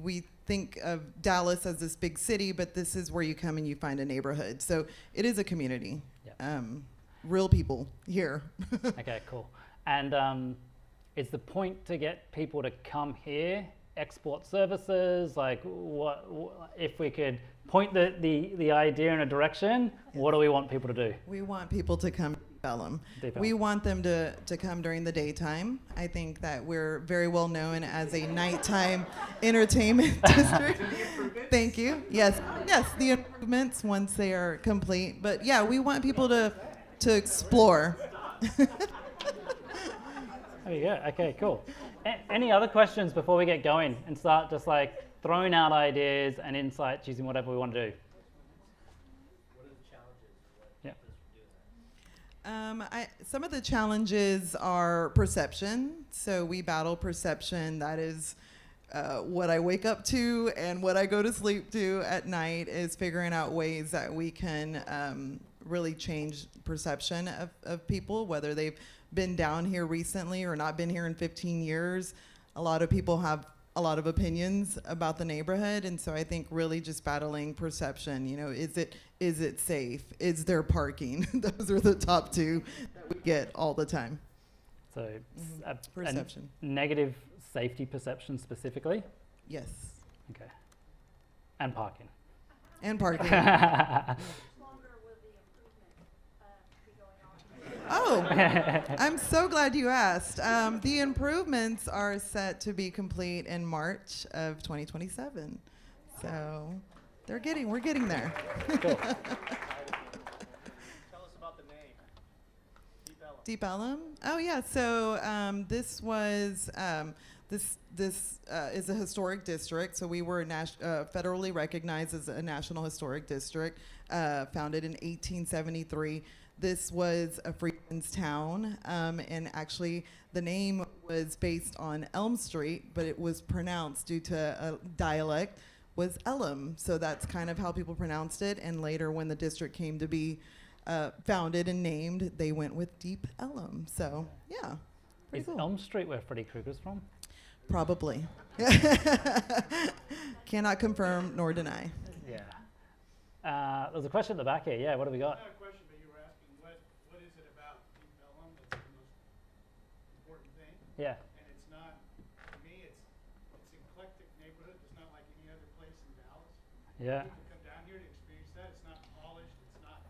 we think of Dallas as this big city, but this is where you come and you find a neighborhood. So it is a community. Yep. Real people here. Okay, cool. And is the point to get people to come here, export services? Like, what if we could point the idea in a direction, what do we want people to do? We want people to come to Deep Ellum. We want them to come during the daytime. I think that we're very well known as a nighttime entertainment district. Thank you. Yes, the improvements once they are complete. But yeah, we want people to explore. There you go. Okay, cool. Any other questions before we get going and start just like throwing out ideas and insights using whatever we want to do? What are the challenges? Yeah. Some of the challenges are perception. So we battle perception that is what I wake up to and what I go to sleep to at night is figuring out ways that we can really change perception of people, whether they've been down here recently or not been here in 15 years. A lot of people have a lot of opinions about the neighborhood, and so I think really just battling perception. You know, is it safe? Is there parking? Those are the top two that we get all the time. So perception. A negative safety perception specifically? Yes. Okay. And parking. And parking. Oh, I'm so glad you asked. The improvements are set to be complete in March of 2027. So we're getting there. Cool. Tell us about the name. Deep Ellum. Oh yeah. So this was this is a historic district. So we were federally recognized as a national historic district, founded in 1873. This was a freedman's town, and actually the name was based on Elm Street, but it was pronounced due to a dialect was Ellum. So that's kind of how people pronounced it. And later when the district came to be founded and named, they went with Deep Ellum. So yeah. Is cool. Elm Street where Freddy Krueger's from? Probably. Cannot confirm nor deny. Yeah. There's a question at the back here. Yeah, what have we got? Yeah. And it's not, to me, it's eclectic neighborhood. It's not like any other place in Dallas. Yeah. People come down here to experience that. It's not polished. It's not,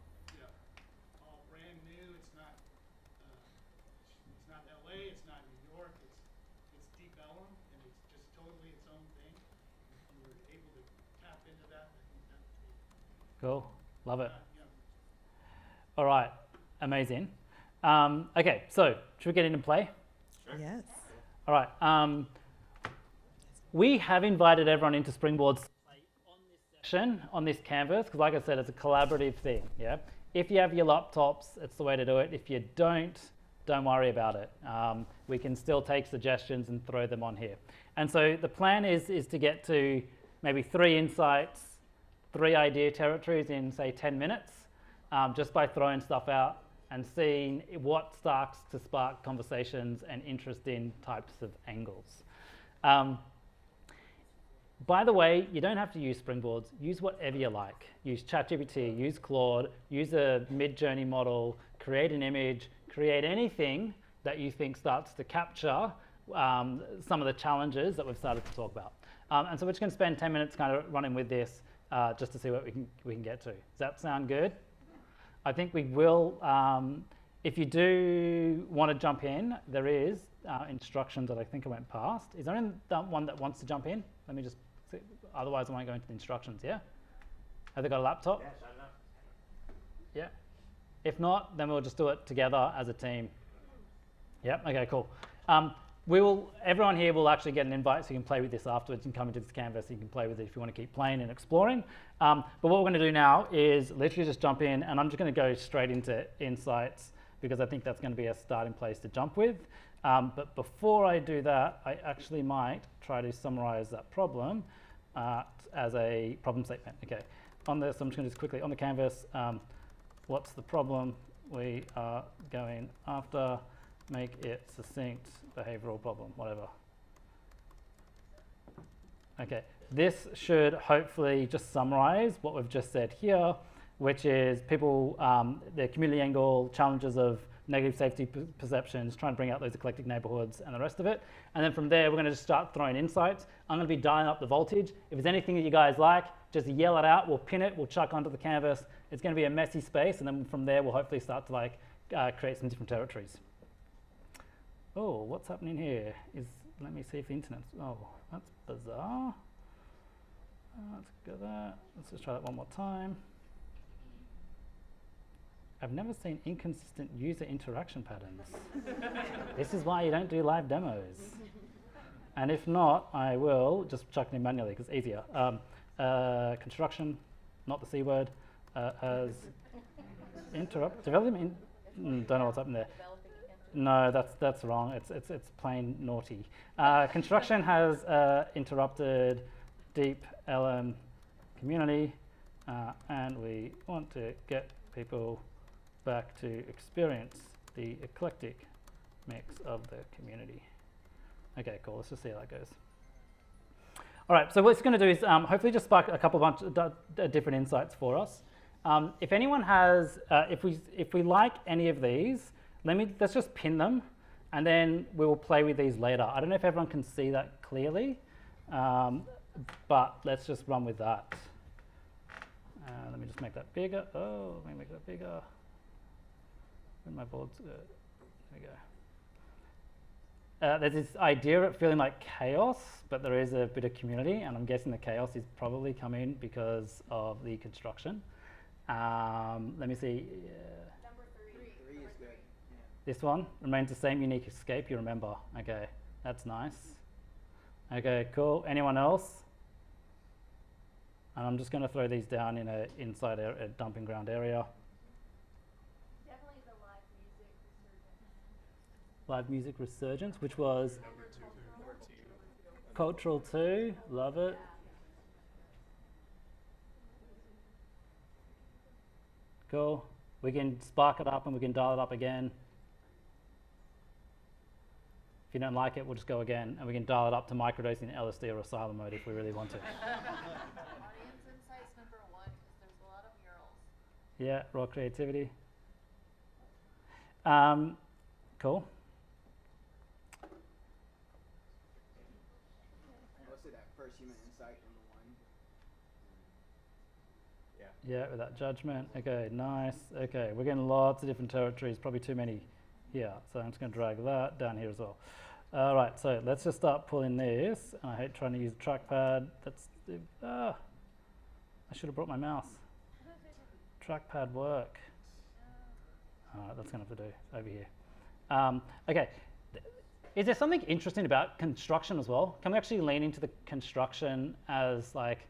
all brand new. It's not LA. It's not New York. It's Deep Ellum, and it's just totally its own thing. If you were able to tap into that, I think that would be cool. Love it. All right. Amazing. Okay, so should we get into play? Yes. All right. We have invited everyone into Springboards on this session, on this canvas, because like I said, it's a collaborative thing. Yeah. If you have your laptops, it's the way to do it. If you don't worry about it. We can still take suggestions and throw them on here. And so the plan is to get to maybe 3 insights, 3 idea territories in, say, 10 minutes, just by throwing stuff out and seeing what starts to spark conversations and interest in types of angles. By the way, you don't have to use Springboards. Use whatever you like. Use ChatGPT, use Claude, use a mid-journey model, create an image, create anything that you think starts to capture some of the challenges that we've started to talk about. And so we're just going to spend 10 minutes kind of running with this just to see what we can get to. Does that sound good? I think we will, if you do want to jump in, there is instructions that I think I went past. Is there anyone that wants to jump in? Let me just see. Otherwise I won't go into the instructions, yeah? Have they got a laptop? Yes, I know. Yeah. If not, then we'll just do it together as a team. Yeah, okay, cool. Everyone here will actually get an invite so you can play with this afterwards. You can come into this canvas, you can play with it if you want to keep playing and exploring. But what we're going to do now is literally just jump in, and I'm just going to go straight into insights because I think that's going to be a starting place to jump with. But before I do that, I actually might try to summarize that problem as a problem statement. Okay, on this, I'm just going to just quickly, on the canvas, what's the problem we are going after? Make it succinct, behavioral problem, whatever. Okay, this should hopefully just summarize what we've just said here, which is people, their community angle, challenges of negative safety perceptions, trying to bring out those eclectic neighborhoods and the rest of it. And then from there, we're going to just start throwing insights. I'm going to be dialing up the voltage. If there's anything that you guys like, just yell it out. We'll pin it. We'll chuck onto the canvas. It's going to be a messy space. And then from there, we'll hopefully start to create some different territories. Oh, what's happening here? Let me see if the internet's, oh, that's bizarre. Let's go there. Let's just try that one more time. I've never seen inconsistent user interaction patterns. This is why you don't do live demos. And if not, I will just chuck it in manually because it's easier. Construction, not the C word, as interrupt, development, don't know what's happening there. No, that's wrong. It's plain naughty. Construction has interrupted deep Ellum community, and we want to get people back to experience the eclectic mix of the community. Okay, cool. Let's just see how that goes. All right, so what it's going to do is hopefully just spark a couple of different insights for us. If anyone has, if we like any of these, let's just pin them, and then we will play with these later. I don't know if everyone can see that clearly, but let's just run with that. Let me just make that bigger. Oh, let me make that bigger. Where my boards? There we go. There's this idea of feeling like chaos, but there is a bit of community, and I'm guessing the chaos is probably coming because of the construction. Let me see. Number 3 is good. Yeah. This one remains the same unique escape, you remember. Okay, that's nice. Okay, cool. Anyone else? And I'm just going to throw these down in inside a dumping ground area. Definitely the live music resurgence. Live music resurgence, which was Number two. Cultural 2. Love it. Cool. We can spark it up and we can dial it up again. If you don't like it, we'll just go again, and we can dial it up to microdosing LSD or asylum mode if we really want to. Audience insights number 1, because there's a lot of murals. Yeah, raw creativity. Cool. Let's say that first human insight in the one. Yeah, without judgment. Okay, nice. Okay, we're getting lots of different territories, probably too many here. So I'm just going to drag that down here as well. All right, so let's just start pulling this. And I hate trying to use the trackpad. I should have brought my mouse. Trackpad work. All right, that's going to have to do over here. Okay, is there something interesting about construction as well? Can we actually lean into the construction as like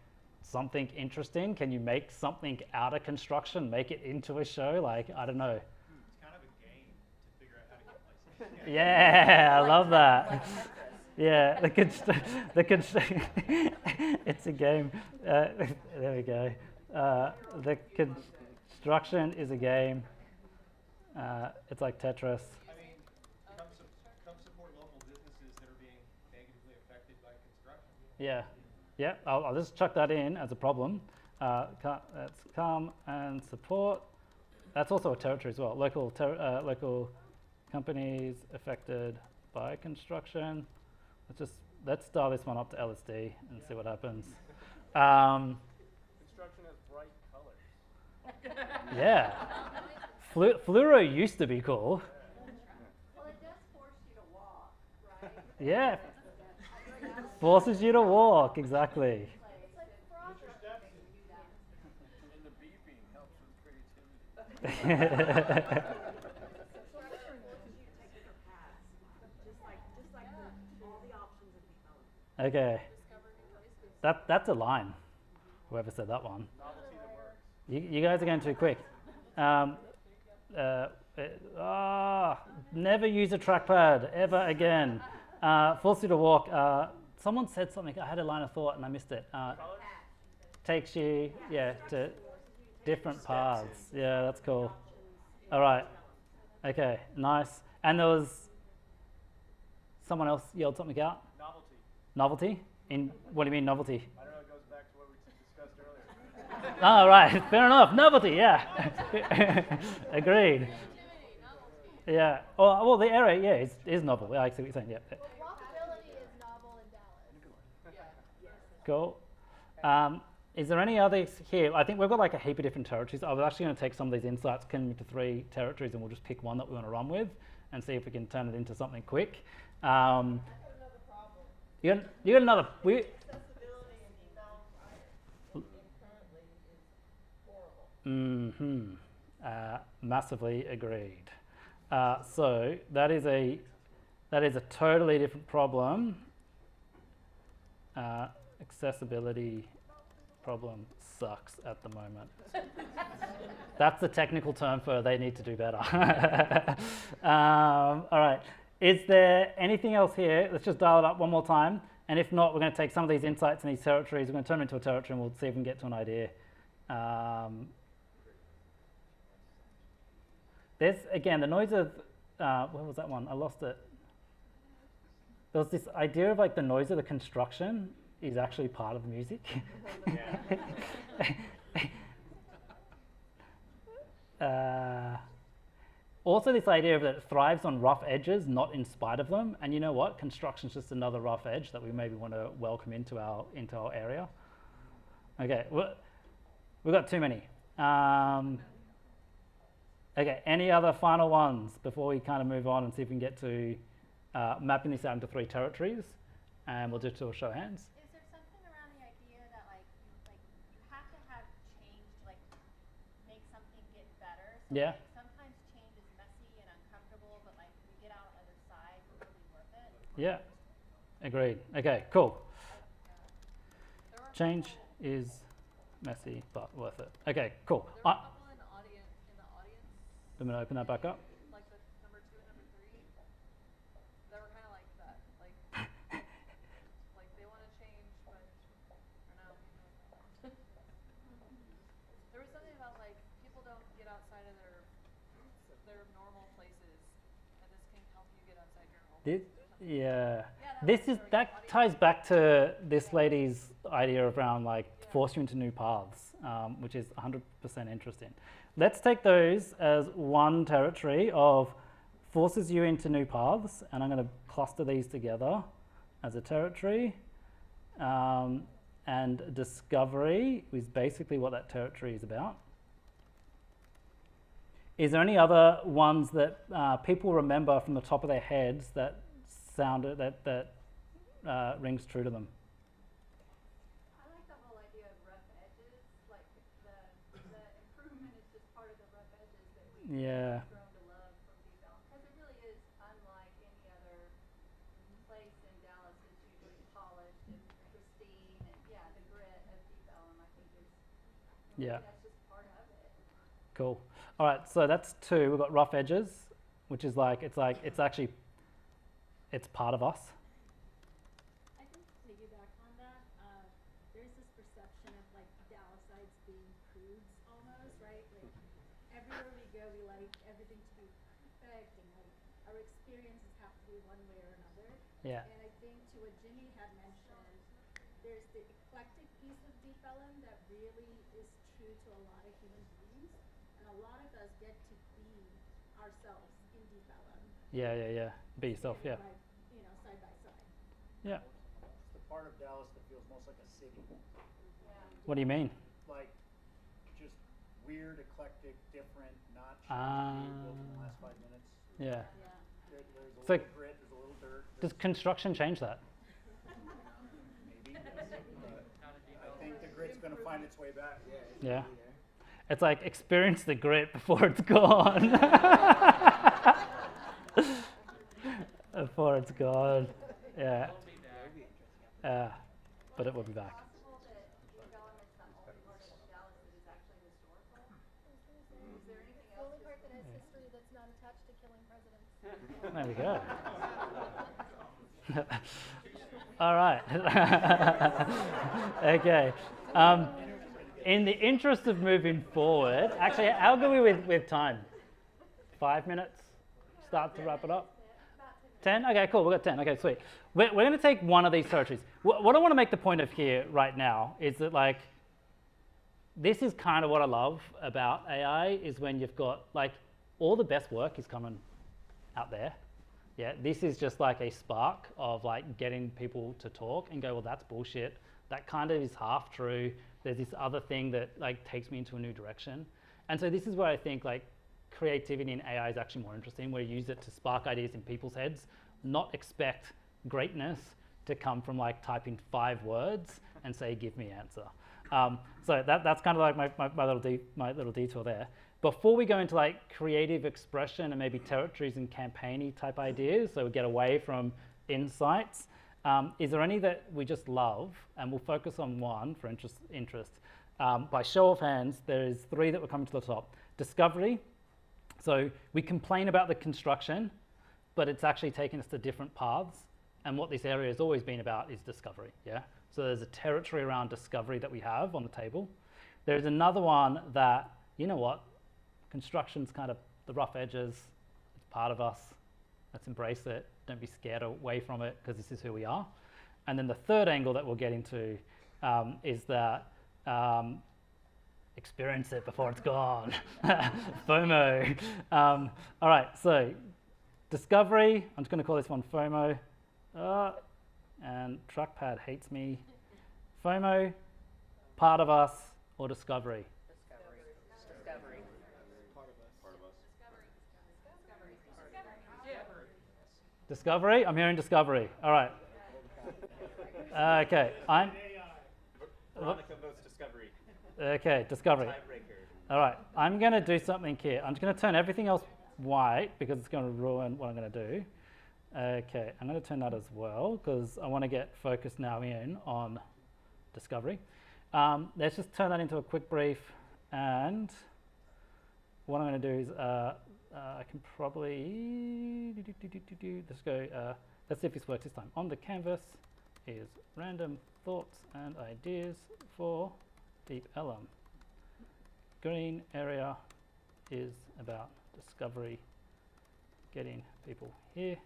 something interesting? Can you make something out of construction, make it into a show? Like, I don't know. It's kind of a game to figure out how to get licensed. Yeah, I love that. Yeah, it's a game. There we go. The construction is a game. It's like Tetris. I mean, come support local businesses that are being negatively affected by construction. Yeah. Yeah, I'll just chuck that in as a problem. Let's come and support. That's also a territory as well. Local companies affected by construction. Let's dial this one up to LSD and see what happens. Construction has bright colors. Yeah. Fluoro used to be cool. Well, it does force you to walk, right? Yeah. Forces you to walk, exactly. It's like progress. And the beeping helps with creativity. Okay. That's a line. Whoever said that one. You guys are going too quick. Never use a trackpad ever again. Force you to walk. Someone said something. I had a line of thought and I missed it. Takes you, to different paths. Yeah, that's cool. All right. Okay, nice. And there was someone else yelled something out. Novelty? What do you mean novelty? I don't know, it goes back to what we discussed earlier. Oh, right. Fair enough. Novelty, yeah. Agreed. Yeah. Well, the area, is novel. I see what you're saying. Yeah. Walkability is novel and valid. Cool. Is there any others here? I think we've got like a heap of different territories. I was actually going to take some of these insights, turn them into 3 territories, and we'll just pick one that we want to run with and see if we can turn it into something quick. You got another. Massively agreed. So that is a totally different problem. Accessibility problem sucks at the moment. That's the technical term for they need to do better. All right. Is there anything else here? Let's just dial it up one more time. And if not, we're going to take some of these insights and these territories. We're going to turn them into a territory, and we'll see if we can get to an idea. There's, again, the noise of, where was that one? I lost it. There was this idea of like the noise of the construction is actually part of the music. Also this idea of that it thrives on rough edges, not in spite of them. And you know what? Construction's just another rough edge that we maybe want to welcome into our area. Okay, we've got too many. Okay, any other final ones before we kind of move on and see if we can get to mapping this out into 3 territories, and we'll just do a show of hands. Is there something around the idea that like you have to have change to like make something get better? So Yeah. like, sometimes change is messy and uncomfortable, but like we get out on the other side, it's really worth it. Yeah, agreed. Okay, cool. Change is messy but worth it. Okay, cool. I'm going to open that back up. Like the number 2 and number 3, that were kind of like that. Like they want to change, but I don't know. There was something about like people don't get outside of their normal places, and this can help you get outside your normal. That ties back to this lady's idea around like force you into new paths, which is 100% interesting. Let's take those as one territory of forces you into new paths, and I'm going to cluster these together as a territory. And discovery is basically what that territory is about. Is there any other ones that people remember from the top of their heads that sounded that rings true to them? I like the whole idea of rough edges, like the improvement is just part of the rough edges that we've grown to love from Deep Ellum, because it really is unlike any other place in Dallas. It's usually polished and pristine, and the grit of Deep Ellum I think is that's just part of it. Cool. All right, so that's 2. We've got rough edges, which is it's part of us. I think to piggyback on that, there's this perception of like Dallasites being prudes almost, right? Like everywhere we go, we like everything to be perfect, and like our experiences have to be one way or another. Yeah. And I think to what Jimmy had mentioned, there's the eclectic piece of Deep Ellum that really is true to a lot of human beings, and a lot of us get to be ourselves in Deep Ellum. Yeah. Be yourself, yeah. Like, side by side. Yeah. It's the part of Dallas that feels most like a city. What do you mean? Like, just weird, eclectic, different, not built in the last 5 minutes. Yeah. There's a So little grit, there's a little dirt. Does construction change that? Maybe. I think the grit's going to find its way back. Yeah. It's like experience the grit before it's gone. Before it's gone. Yeah. But it will be back. There we go. All right. Okay. In the interest of moving forward, actually, how good are we with time? 5 minutes? Start to wrap it up? 10? Okay, cool. We've got 10. Okay, sweet. We're going to take one of these territories. What I want to make the point of here right now is that, like, this is kind of what I love about AI is when you've got, like, all the best work is coming out there. Yeah, this is just like a spark of, like, getting people to talk and go, well, that's bullshit. That kind of is half true. There's this other thing that, like, takes me into a new direction. And so this is where I think, like, creativity in AI is actually more interesting, where you use it to spark ideas in people's heads, not expect greatness to come from like typing 5 words and say, give me answer. So that's kind of like my little detour there. Before we go into like creative expression and maybe territories and campaigny type ideas, so we get away from insights, is there any that we just love? And we'll focus on one for interest. by show of hands, there's 3 that were coming to the top. Discovery. So we complain about the construction, but it's actually taken us to different paths. And what this area has always been about is discovery, yeah? So there's a territory around discovery that we have on the table. There's another one that, you know what, construction's kind of the rough edges, it's part of us, let's embrace it, don't be scared away from it, because this is who we are. And then the third angle that we'll get into is that experience it before it's gone. FOMO. All right, so discovery, I'm just going to call this one FOMO. And trackpad hates me. FOMO, part of us, or discovery? Discovery. Discovery? I'm hearing discovery. All right. Okay. Veronica votes discovery. Okay, discovery. All right. I'm going to do something here. I'm just going to turn everything else white because it's going to ruin what I'm going to do. Okay, I'm going to turn that as well because I want to get focused now in on discovery. Let's just turn that into a quick brief, and what I'm going to do is I can probably let's go. Let's see if this works this time. On the canvas is random thoughts and ideas for deep Ellum. Green area is about discovery, getting people here.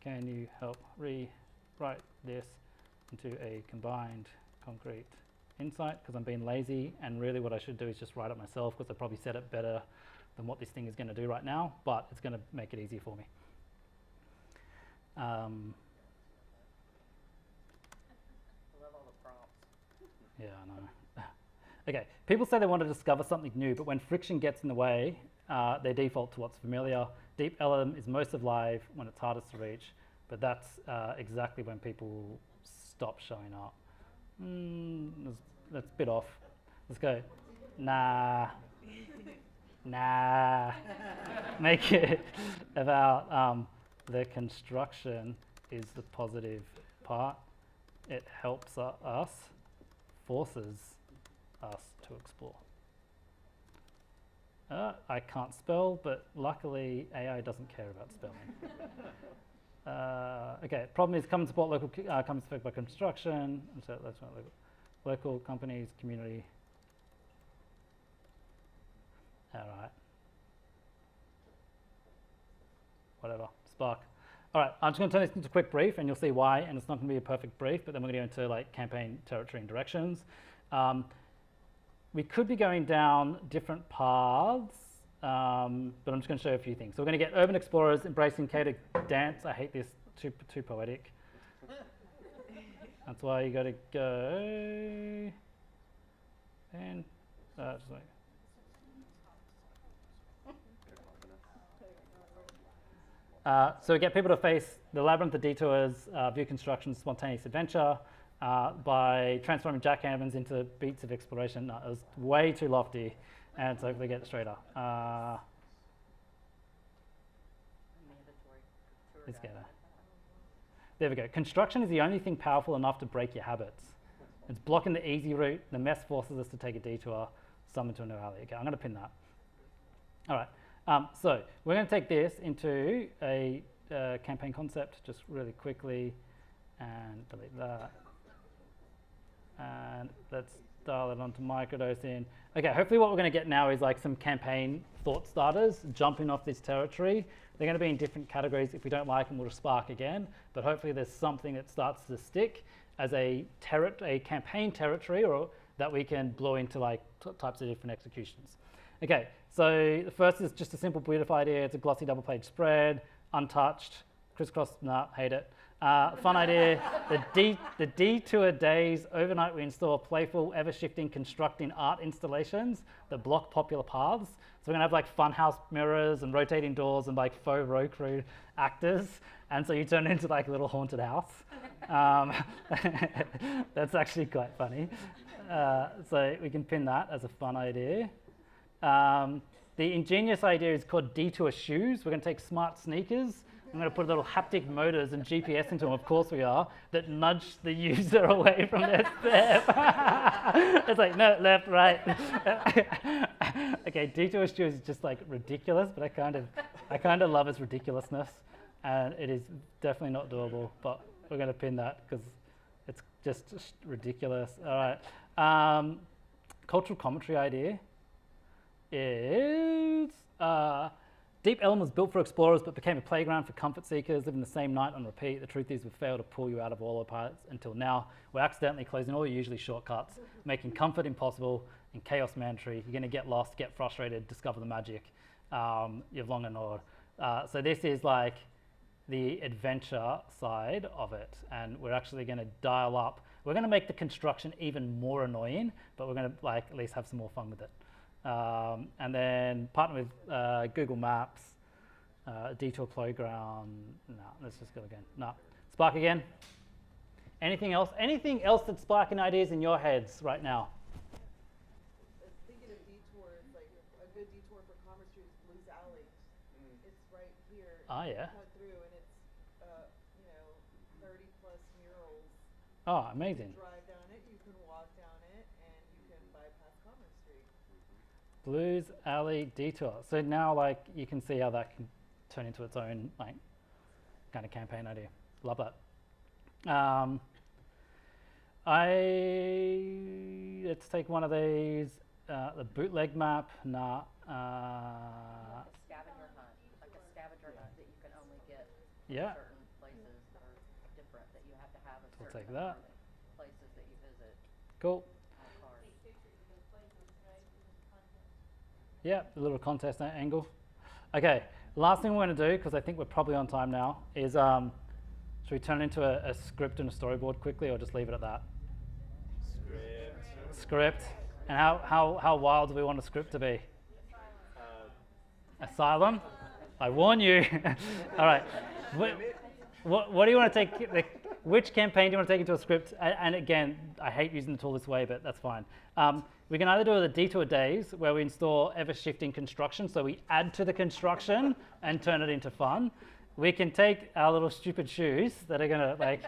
Can you help rewrite this into a combined concrete insight? Because I'm being lazy, and really what I should do is just write it myself because I probably said it better than what this thing is going to do right now, but it's going to make it easier for me. I love all the prompts. Yeah, I know. Okay, people say they want to discover something new, but when friction gets in the way, they default to what's familiar. Deep Ellum is most of live when it's hardest to reach, but that's exactly when people stop showing up. That's a bit off. Let's go. Nah. Nah. Make it about the construction is the positive part. It helps us, forces us to explore. I can't spell, but luckily AI doesn't care about spelling. Okay, problem is come support local, come support by construction, and so that's not local companies, community. All right. Whatever, Spark. All right, I'm just going to turn this into a quick brief, and you'll see why, and it's not going to be a perfect brief, but then we're going to go into like campaign, territory, and directions. We could be going down different paths, but I'm just going to show you a few things. So we're going to get urban explorers embracing catered dance. I hate this, too poetic. That's why you got to go and just like. So we get people to face the labyrinth of detours, view construction, spontaneous adventure, by transforming jackhammers into beats of exploration. No, it was way too lofty, and so they get straighter. Let's get it. There we go. Construction is the only thing powerful enough to break your habits. It's blocking the easy route. The mess forces us to take a detour, summon to a new alley. Okay, I'm going to pin that. All right. So we're going to take this into a campaign concept just really quickly and delete that. And let's dial it onto microdosing. Okay, hopefully what we're going to get now is like some campaign thought starters jumping off this territory. They're going to be in different categories. If we don't like them, we'll just spark again. But hopefully there's something that starts to stick as a campaign territory, or that we can blow into like types of different executions. Okay, so the first is just a simple brief idea. It's a glossy double-page spread, untouched, crisscross, nah, hate it. Fun idea, the detour days, overnight we install playful, ever-shifting, constructing art installations that block popular paths. So we're gonna have like funhouse mirrors and rotating doors and like faux road crew actors. And so you turn it into like a little haunted house. That's actually quite funny. So we can pin that as a fun idea. The ingenious idea is called detour shoes. We're going to take smart sneakers I'm going to put little haptic motors and GPS into them, of course we are, that nudge the user away from their step. It's like, no, left, right. Okay, detour shoes is just like ridiculous, but I kind of love its ridiculousness. And it is definitely not doable, but we're going to pin that because it's just ridiculous. All right. Cultural commentary idea is Deep Ellum was built for explorers but became a playground for comfort seekers living the same night on repeat. The truth is we've failed to pull you out of autopilot until now. We're accidentally closing all your usually shortcuts, making comfort impossible and chaos mandatory. You're going to get lost, get frustrated, discover the magic you've long ignored. So this is like the adventure side of it, and we're actually going to dial up. We're going to make the construction even more annoying, but we're going to like at least have some more fun with it. And then partner with Google Maps, Detour Playground. No, let's just go again. No, Spark again. Anything else? Anything else that's sparking ideas in your heads right now? Thinking of detours, like a good detour for Commerce Street is Blues Alley. It's right here. Oh yeah. Cut through, and it's 30 plus murals. Oh, amazing. You can drive down it, you can walk down it, and you can bypass Commerce Street. Blues Alley Detour. So now, like, you can see how that can turn into its own, like, kind of campaign idea. Love that. Let's take one of these. The bootleg map. Nah. Scavenger hunt, like a scavenger hunt that you can only get Yeah. certain places that are different, that you have to have a We'll certain take that. number of places that you visit. Cool. Yeah, a little contest angle. Okay, last thing we're going to do, because I think we're probably on time now, is should we turn it into a script and a storyboard quickly, or just leave it at that? Script. And how wild do we want a script to be? Asylum? I warn you. All right. What do you want to take? Which campaign do you want to take into a script? And again, I hate using the tool this way, but that's fine. We can either do the detour days where we install ever-shifting construction, so we add to the construction and turn it into fun. We can take our little stupid shoes that are gonna like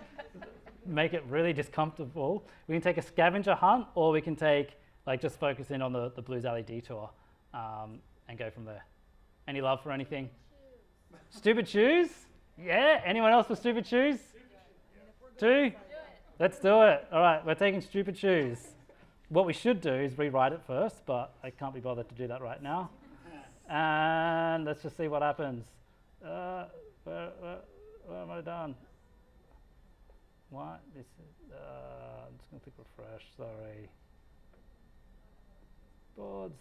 make it really discomfortable. We can take a scavenger hunt, or we can take like just focus in on the Blues Alley detour and go from there. Any love for anything? Stupid shoes? Yeah. Anyone else for stupid shoes? Two? Let's do it. All right, we're taking stupid shoes. What we should do is rewrite it first, but I can't be bothered to do that right now. And let's just see what happens. Where am I done? What? This is, I'm just going to click refresh, sorry. Boards,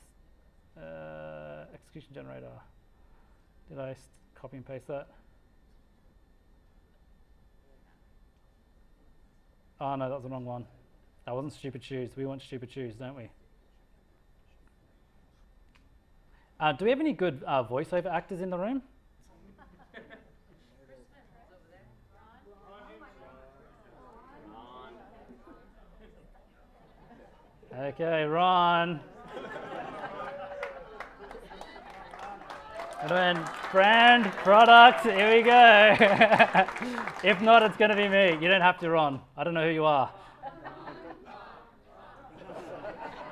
execution generator. Did I copy and paste that? Oh no, that was the wrong one. That wasn't stupid shoes. We want stupid shoes, don't we? Do we have any good voiceover actors in the room? Okay, Ron. And then brand, product, here we go. If not, it's going to be me. You don't have to, Ron. I don't know who you are.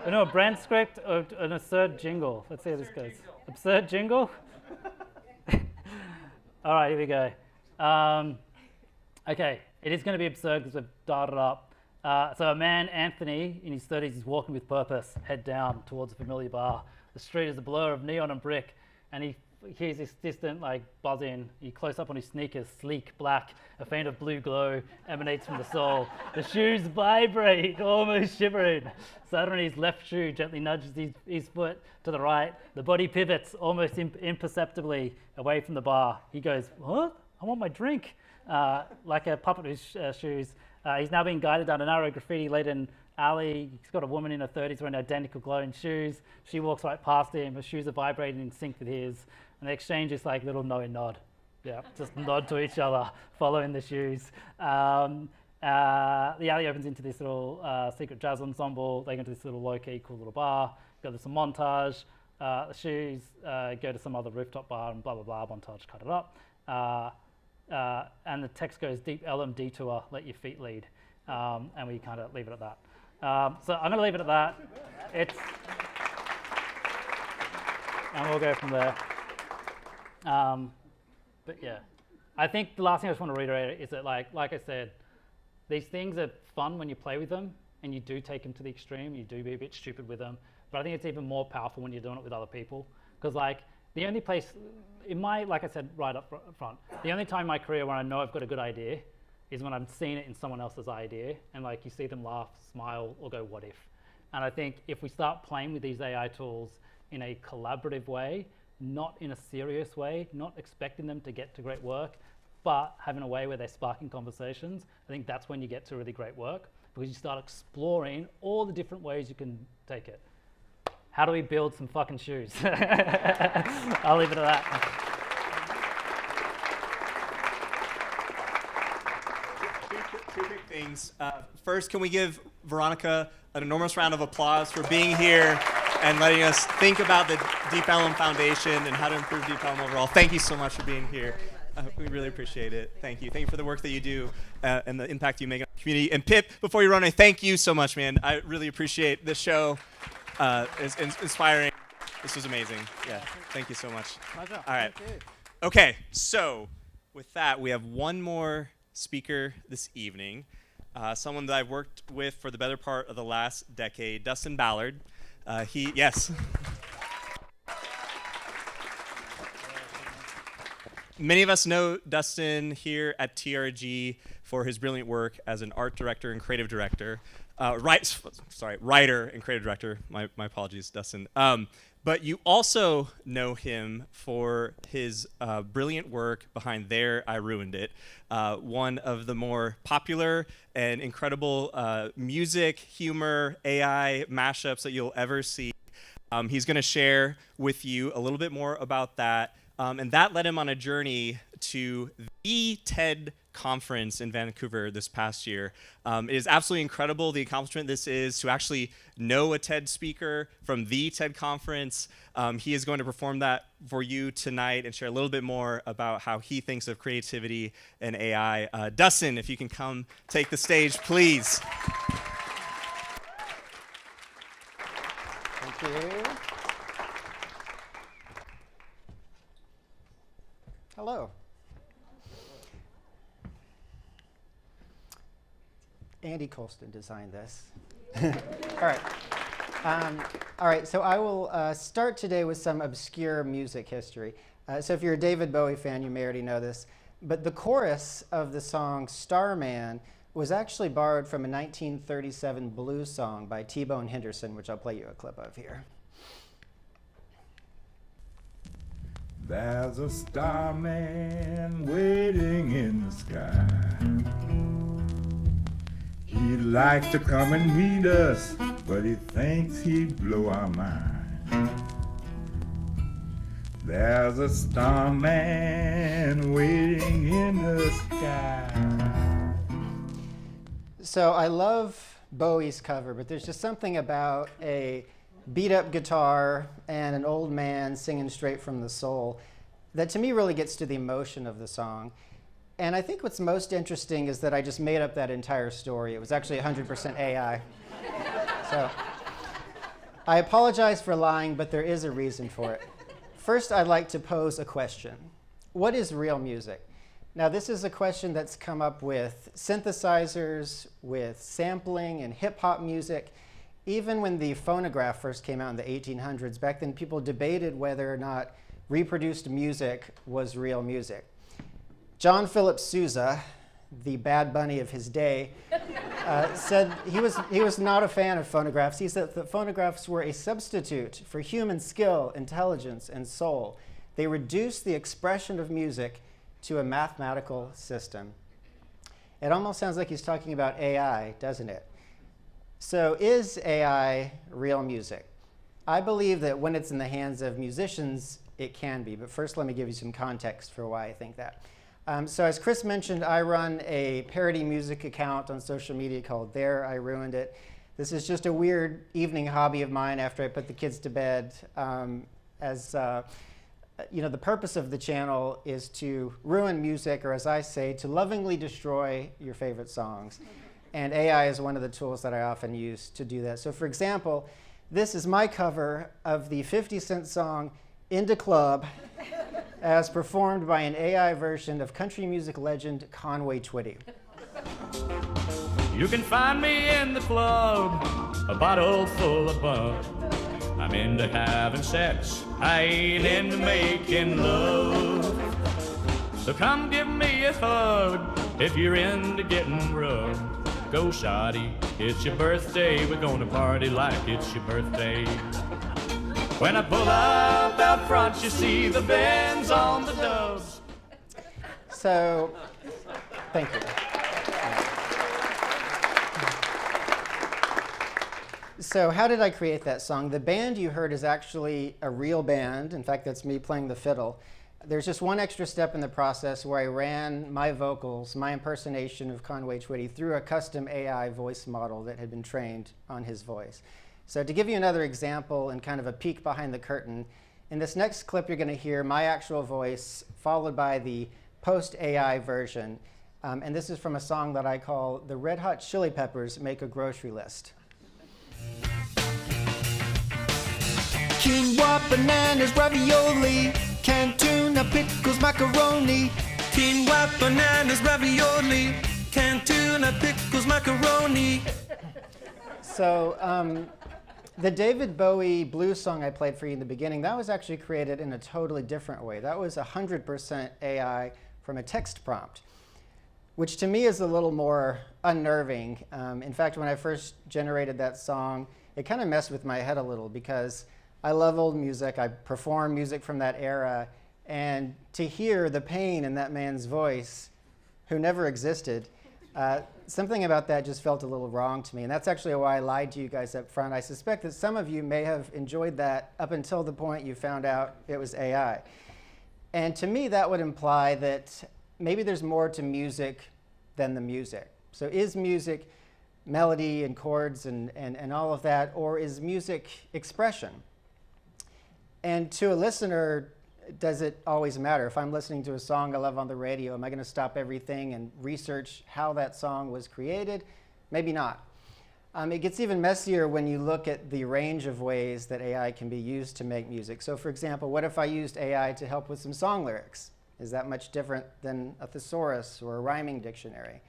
I know a brand script or an absurd jingle. Let's see how this goes. Absurd jingle? All right, here we go. Okay, it is going to be absurd because we've dialed it up. So a man, Anthony, in his 30s, is walking with purpose, head down towards a familiar bar. The street is a blur of neon and brick, and he hears this distant buzzing. He close up on his sneakers, sleek, black, a faint of blue glow emanates from the sole. The shoes vibrate, almost shivering. Suddenly his left shoe gently nudges his foot to the right. The body pivots almost imperceptibly away from the bar. He goes, "What? I want my drink." Like a puppet with shoes. He's now being guided down a narrow graffiti-laden alley. He's got a woman in her 30s wearing identical glowing shoes. She walks right past him. Her shoes are vibrating in sync with his. And they exchange this little knowing nod. Yeah, just nod to each other, following the shoes. The alley opens into this little secret jazz ensemble. They go to this little low-key, cool little bar. Go to some montage. The shoes go to some other rooftop bar and blah, blah, blah, montage, cut it up. and the text goes, deep Ellum detour, let your feet lead. And we kind of leave it at that. So I'm going to leave it at that. And we'll go from there. But yeah, I think the last thing I just want to reiterate is that, like I said, these things are fun when you play with them and you do take them to the extreme. You do be a bit stupid with them. But I think it's even more powerful when you're doing it with other people. Because like the only place, like I said right up front, the only time in my career where I know I've got a good idea is when I'm seeing it in someone else's idea and like you see them laugh, smile, or go, what if? And I think if we start playing with these AI tools in a collaborative way, not in a serious way, not expecting them to get to great work, but having a way where they're sparking conversations, I think that's when you get to really great work, because you start exploring all the different ways you can take it. How do we build some fucking shoes? I'll leave it at that. Two big things. First, can we give Veronica an enormous round of applause for being here and letting us think about the Deep Ellum Foundation and how to improve Deep Ellum overall. Thank you so much for being here. We really appreciate it. Thank you. Thank you for the work that you do and the impact you make on the community. And Pip, before you run away, thank you so much, man. I really appreciate this show. It's inspiring. This was amazing. Yeah, thank you so much. Pleasure. All right. Thank you. Okay, so with that, we have one more speaker this evening, someone that I've worked with for the better part of the last decade, Dustin Ballard. Yes. Many of us know Dustin here at TRG for his brilliant work as an art director and creative director. Writer and creative director. My apologies, Dustin. But you also know him for his brilliant work behind There, I Ruined It, one of the more popular and incredible music, humor, AI mashups that you'll ever see. He's going to share with you a little bit more about that. And that led him on a journey to the TED conference in Vancouver this past year. It is absolutely incredible the accomplishment this is to actually know a TED speaker from the TED conference. He is going to perform that for you tonight and share a little bit more about how he thinks of creativity and AI. Dustin, if you can come take the stage, please. Thank you. Hello. Andy Colston designed this. All right, so I will start today with some obscure music history. So if you're a David Bowie fan, you may already know this, but the chorus of the song Starman was actually borrowed from a 1937 blues song by T-Bone Henderson, which I'll play you a clip of here. There's a starman waiting in the sky. He'd like to come and meet us, but he thinks he'd blow our mind. There's a starman waiting in the sky. So I love Bowie's cover, but there's just something about a beat-up guitar and an old man singing straight from the soul that to me really gets to the emotion of the song. And I think what's most interesting is that I just made up that entire story. It was actually 100% AI. So I apologize for lying, but there is a reason for it. First, I'd like to pose a question. What is real music? Now, this is a question that's come up with synthesizers, with sampling and hip-hop music. Even when the phonograph first came out in the 1800s, back then people debated whether or not reproduced music was real music. John Philip Sousa, the Bad Bunny of his day, said he was not a fan of phonographs. He said that phonographs were a substitute for human skill, intelligence, and soul. They reduced the expression of music to a mathematical system. It almost sounds like he's talking about AI, doesn't it? So is AI real music? I believe that when it's in the hands of musicians, it can be. But first, let me give you some context for why I think that. So as Chris mentioned, I run a parody music account on social media called There, I Ruined It. This is just a weird evening hobby of mine after I put the kids to bed. the purpose of the channel is to ruin music, or as I say, to lovingly destroy your favorite songs. And AI is one of the tools that I often use to do that. So for example, this is my cover of the 50 Cent song, "In the Club," as performed by an AI version of country music legend Conway Twitty. You can find me in the club, a bottle full of bub. I'm into having sex, I ain't into making love. So come give me a hug if you're into getting rubbed. Go shawty, it's your birthday, we're gonna party like it's your birthday. When I pull up out front, you see the Benz on the Dubs. So, thank you. So how did I create that song? The band you heard is actually a real band. In fact, that's me playing the fiddle. There's just one extra step in the process where I ran my vocals, my impersonation of Conway Twitty, through a custom AI voice model that had been trained on his voice. So to give you another example and kind of a peek behind the curtain, in this next clip you're going to hear my actual voice followed by the post-AI version. And this is from a song that I call The Red Hot Chili Peppers Make a Grocery List. Quinoa, bananas, ravioli, canned tuna, pickles, macaroni. Quinoa, bananas, ravioli, canned tuna, pickles, macaroni. So the David Bowie blues song I played for you in the beginning, that was actually created in a totally different way. That was 100% AI from a text prompt, which to me is a little more unnerving. In fact, when I first generated that song, it kind of messed with my head a little because I love old music. I perform music from that era. And to hear the pain in that man's voice, who never existed, something about that just felt a little wrong to me. And that's actually why I lied to you guys up front. I suspect that some of you may have enjoyed that up until the point you found out it was AI. And to me, that would imply that maybe there's more to music than the music. So is music melody and chords and all of that, or is music expression? And to a listener, does it always matter? If I'm listening to a song I love on the radio, am I going to stop everything and research how that song was created? Maybe not. It gets even messier when you look at the range of ways that AI can be used to make music. So for example, what if I used AI to help with some song lyrics? Is that much different than a thesaurus or a rhyming dictionary?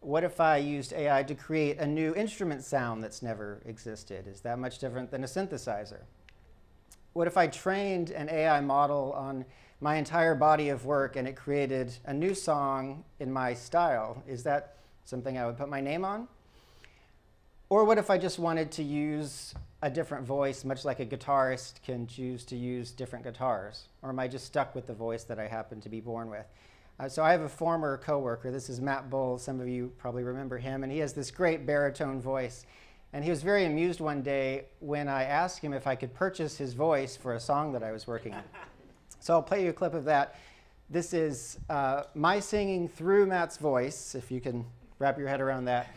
What if I used AI to create a new instrument sound that's never existed? Is that much different than a synthesizer? What if I trained an AI model on my entire body of work and it created a new song in my style? Is that something I would put my name on? Or what if I just wanted to use a different voice, much like a guitarist can choose to use different guitars? Or am I just stuck with the voice that I happen to be born with? So I have a former coworker. This is Matt Bull. Some of you probably remember him. And he has this great baritone voice. And he was very amused one day when I asked him if I could purchase his voice for a song that I was working on. So I'll play you a clip of that. This is my singing through Matt's voice, if you can wrap your head around that.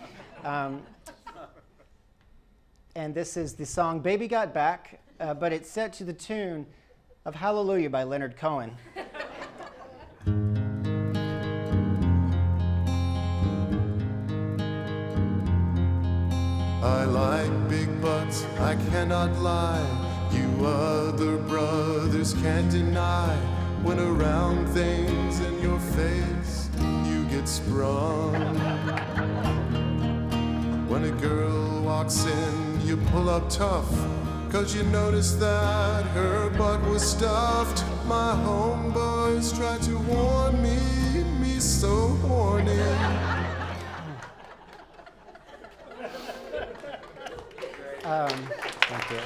And this is the song Baby Got Back, but it's set to the tune of Hallelujah by Leonard Cohen. I like big butts, I cannot lie. You other brothers can't deny. When around things in your face, you get sprung. When a girl walks in, you pull up tough, 'cause you notice that her butt was stuffed. My homeboys tried to warn me so horny. Thank you.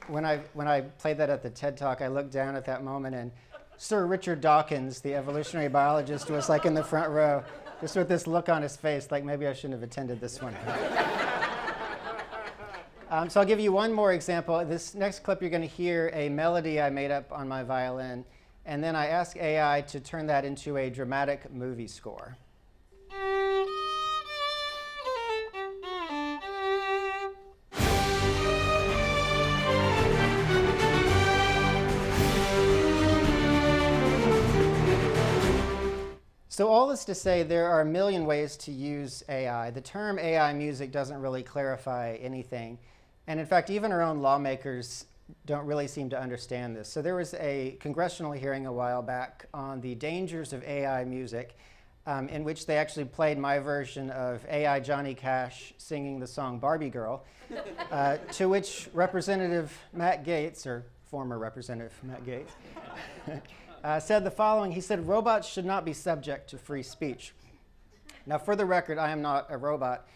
When I played that at the TED Talk, I looked down at that moment and Sir Richard Dawkins, the evolutionary biologist, was like in the front row, just with this look on his face, like maybe I shouldn't have attended this one. So I'll give you one more example. This next clip, you're going to hear a melody I made up on my violin, and then I ask AI to turn that into a dramatic movie score. So all this to say, there are a million ways to use AI. The term AI music doesn't really clarify anything. And in fact, even our own lawmakers don't really seem to understand this. So there was a congressional hearing a while back on the dangers of AI music, in which they actually played my version of AI Johnny Cash singing the song Barbie Girl, to which Representative Matt Gaetz, or former Representative Matt Gaetz, said the following. He said, "Robots should not be subject to free speech." Now, for the record, I am not a robot,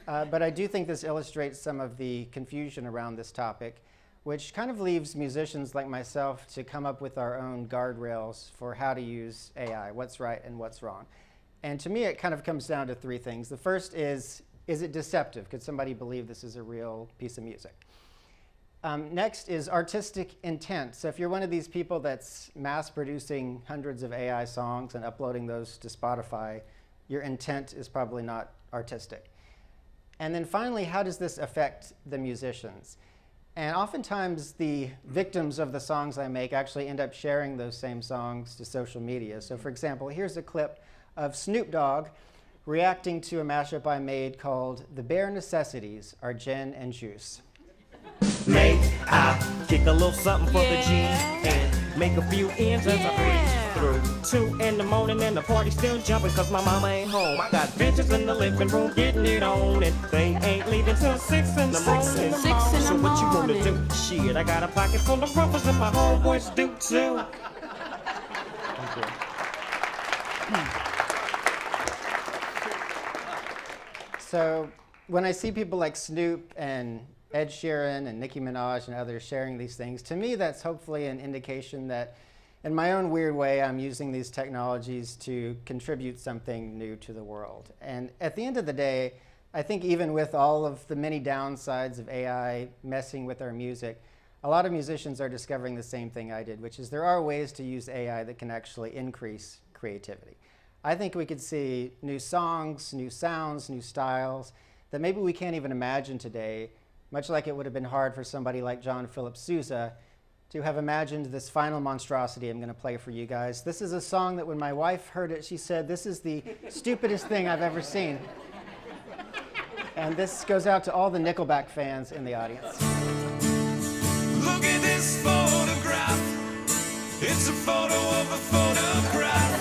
but I do think this illustrates some of the confusion around this topic, which kind of leaves musicians like myself to come up with our own guardrails for how to use AI, what's right and what's wrong. And to me, it kind of comes down to three things. The first is it deceptive? Could somebody believe this is a real piece of music? Next is artistic intent. So if you're one of these people that's mass producing hundreds of AI songs and uploading those to Spotify, your intent is probably not artistic. And then finally, how does this affect the musicians? And oftentimes, the victims of the songs I make actually end up sharing those same songs to social media. So for example, here's a clip of Snoop Dogg reacting to a mashup I made called "The Bare Necessities Are Gin and Juice." May I kick a little something for the G and make a few ends as I breeze through 2 in the morning and the party's still jumping cause my mama ain't home. I got bitches in the living room getting it on and they ain't leaving till 6 in the morning. So what you wanna do? Shit, I got a pocket full of ruffles and my homeboys do too. Thank you. So when I see people like Snoop and Ed Sheeran and Nicki Minaj and others sharing these things, to me that's hopefully an indication that in my own weird way I'm using these technologies to contribute something new to the world. And at the end of the day, I think even with all of the many downsides of AI messing with our music, a lot of musicians are discovering the same thing I did, which is there are ways to use AI that can actually increase creativity. I think we could see new songs, new sounds, new styles that maybe we can't even imagine today, much like it would have been hard for somebody like John Philip Sousa to have imagined this final monstrosity I'm going to play for you guys. This is a song that when my wife heard it, she said, "This is the stupidest thing I've ever seen." And this goes out to all the Nickelback fans in the audience. Look at this photograph. It's a photo of a photograph.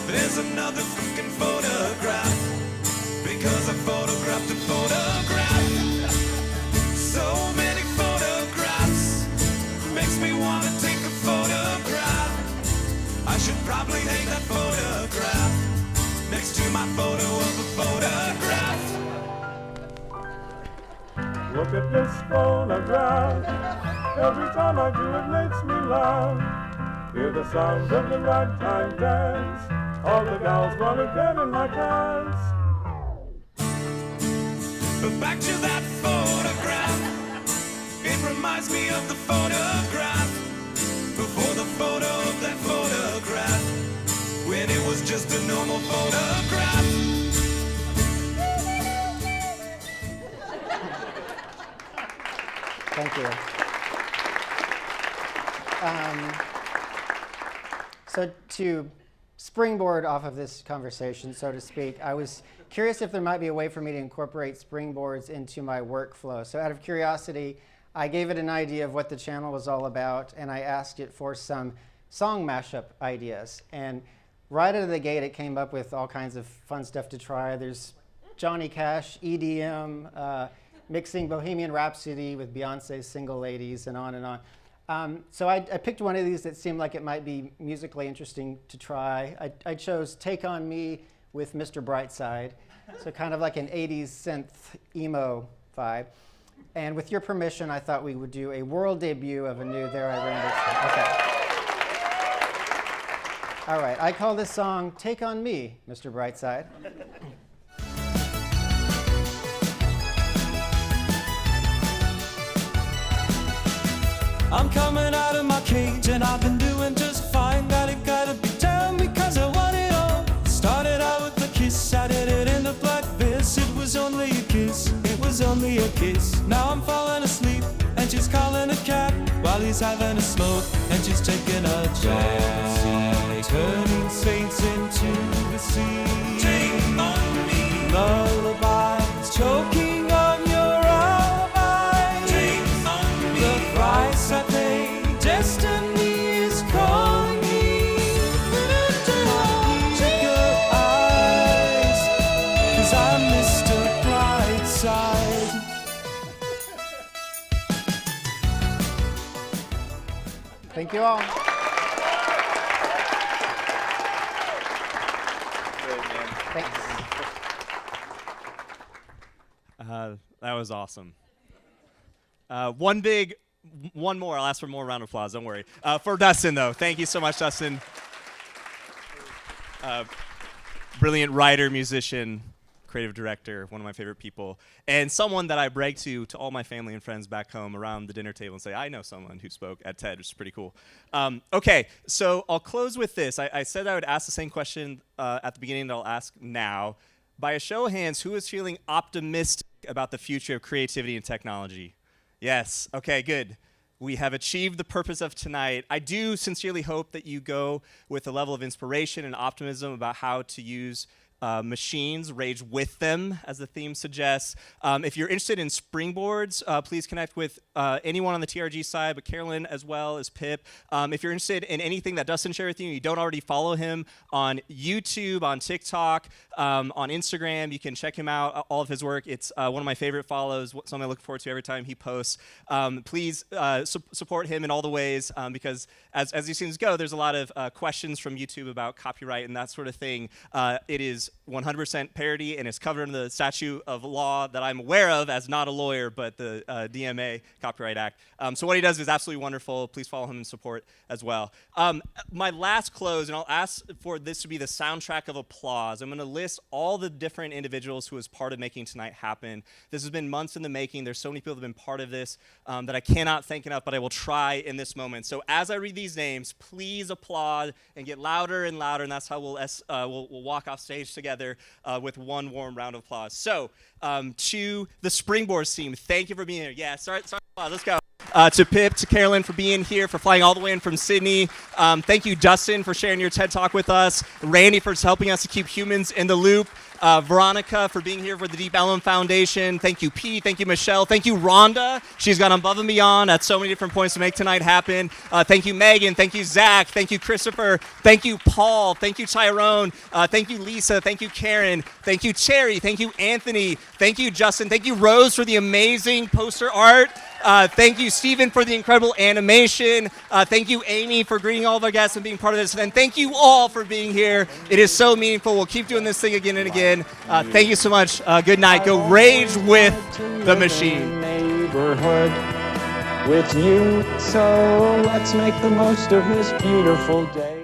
There's another freaking photograph because I photographed a photograph. So many photographs makes me want to take a photograph. I should probably hang that photograph next to my photo of a photograph. Look at this photograph. Every time I do it makes me laugh. Hear the sounds of the ragtime dance. All the gals want to get in my pants. But back to that photograph. It reminds me of the photograph before the photo of that photograph, when it was just a normal photograph. Thank you. So to springboard off of this conversation, so to speak, I was curious if there might be a way for me to incorporate springboards into my workflow. So out of curiosity, I gave it an idea of what the channel was all about, and I asked it for some song mashup ideas. And right out of the gate, it came up with all kinds of fun stuff to try. There's Johnny Cash, EDM, mixing Bohemian Rhapsody with Beyonce's Single Ladies, and on and on. So I picked one of these that seemed like it might be musically interesting to try. I chose Take On Me with Mr. Brightside, so kind of like an 80s synth emo vibe. And with your permission, I thought we would do a world debut of a new There I Randy. Okay. All right, I call this song Take On Me, Mr. Brightside. I'm coming out of my cage and I've been doing just fine. Gotta be down because I want it all. Started out with a kiss, I did it in the black abyss. It was only a kiss, it was only a kiss. Now I'm falling asleep and just calling a cab while while he's having a smoke and she's taking a chance. Turning saints into the sea. Take on me. Lullabies choking on your alibi. Take on me. The price I pay. Destiny is calling me. Into your eyes, 'cause I'm Mr. Brightside. Thank you all. Thanks. That was awesome. One more. I'll ask for more round of applause. Don't worry. For Dustin, though. Thank you so much, Dustin. Brilliant writer, musician, creative director, one of my favorite people, and someone that I brag to all my family and friends back home around the dinner table and say, I know someone who spoke at TED, which is pretty cool. Okay, so I'll close with this. I said I would ask the same question at the beginning that I'll ask now. By a show of hands, who is feeling optimistic about the future of creativity and technology? Yes, okay, good. We have achieved the purpose of tonight. I do sincerely hope that you go with a level of inspiration and optimism about how to use machines, rage with them, as the theme suggests. If you're interested in Springboards, please connect with anyone on the TRG side, but Carolyn as well as Pip. If you're interested in anything that Dustin shared with you, you don't already follow him on YouTube, on TikTok, on Instagram, you can check him out, all of his work. It's one of my favorite follows, something I look forward to every time he posts. Please support him in all the ways, because as these things go, there's a lot of questions from YouTube about copyright and that sort of thing. It is 100% parody and is covered in the statute of law that I'm aware of as not a lawyer, but the DMA Copyright Act. So what he does is absolutely wonderful. Please follow him and support as well. My last close, and I'll ask for this to be the soundtrack of applause. I'm going to list all the different individuals who was part of making tonight happen. This has been months in the making. There's so many people that have been part of this that I cannot thank enough, but I will try in this moment. So as I read these names, please applaud and get louder and louder, and that's how we'll walk off stage together with one warm round of applause. So to the Springboards team, thank you for being here. Yeah, sorry, let's go. To Pip, to Carolyn for being here, for flying all the way in from Sydney. Thank you, Dustin, for sharing your TED Talk with us. Randy for helping us to keep humans in the loop. Veronica for being here for the Deep Ellum Foundation. Thank you, Pete. Thank you, Michelle. Thank you, Rhonda. She's gone above and beyond at so many different points to make tonight happen. Thank you, Megan. Thank you, Zach. Thank you, Christopher. Thank you, Paul. Thank you, Tyrone. Thank you, Lisa. Thank you, Karen. Thank you, Cherry. Thank you, Anthony. Thank you, Justin. Thank you, Rose, for the amazing poster art. Thank you, Stephen, for the incredible animation. Thank you, Amy, for greeting all of our guests and being part of this. And thank you all for being here. It is so meaningful. We'll keep doing this thing again and again. Thank you so much. Good night. Go rage with the machine. Neighborhood with you. So let's make the most of this beautiful day.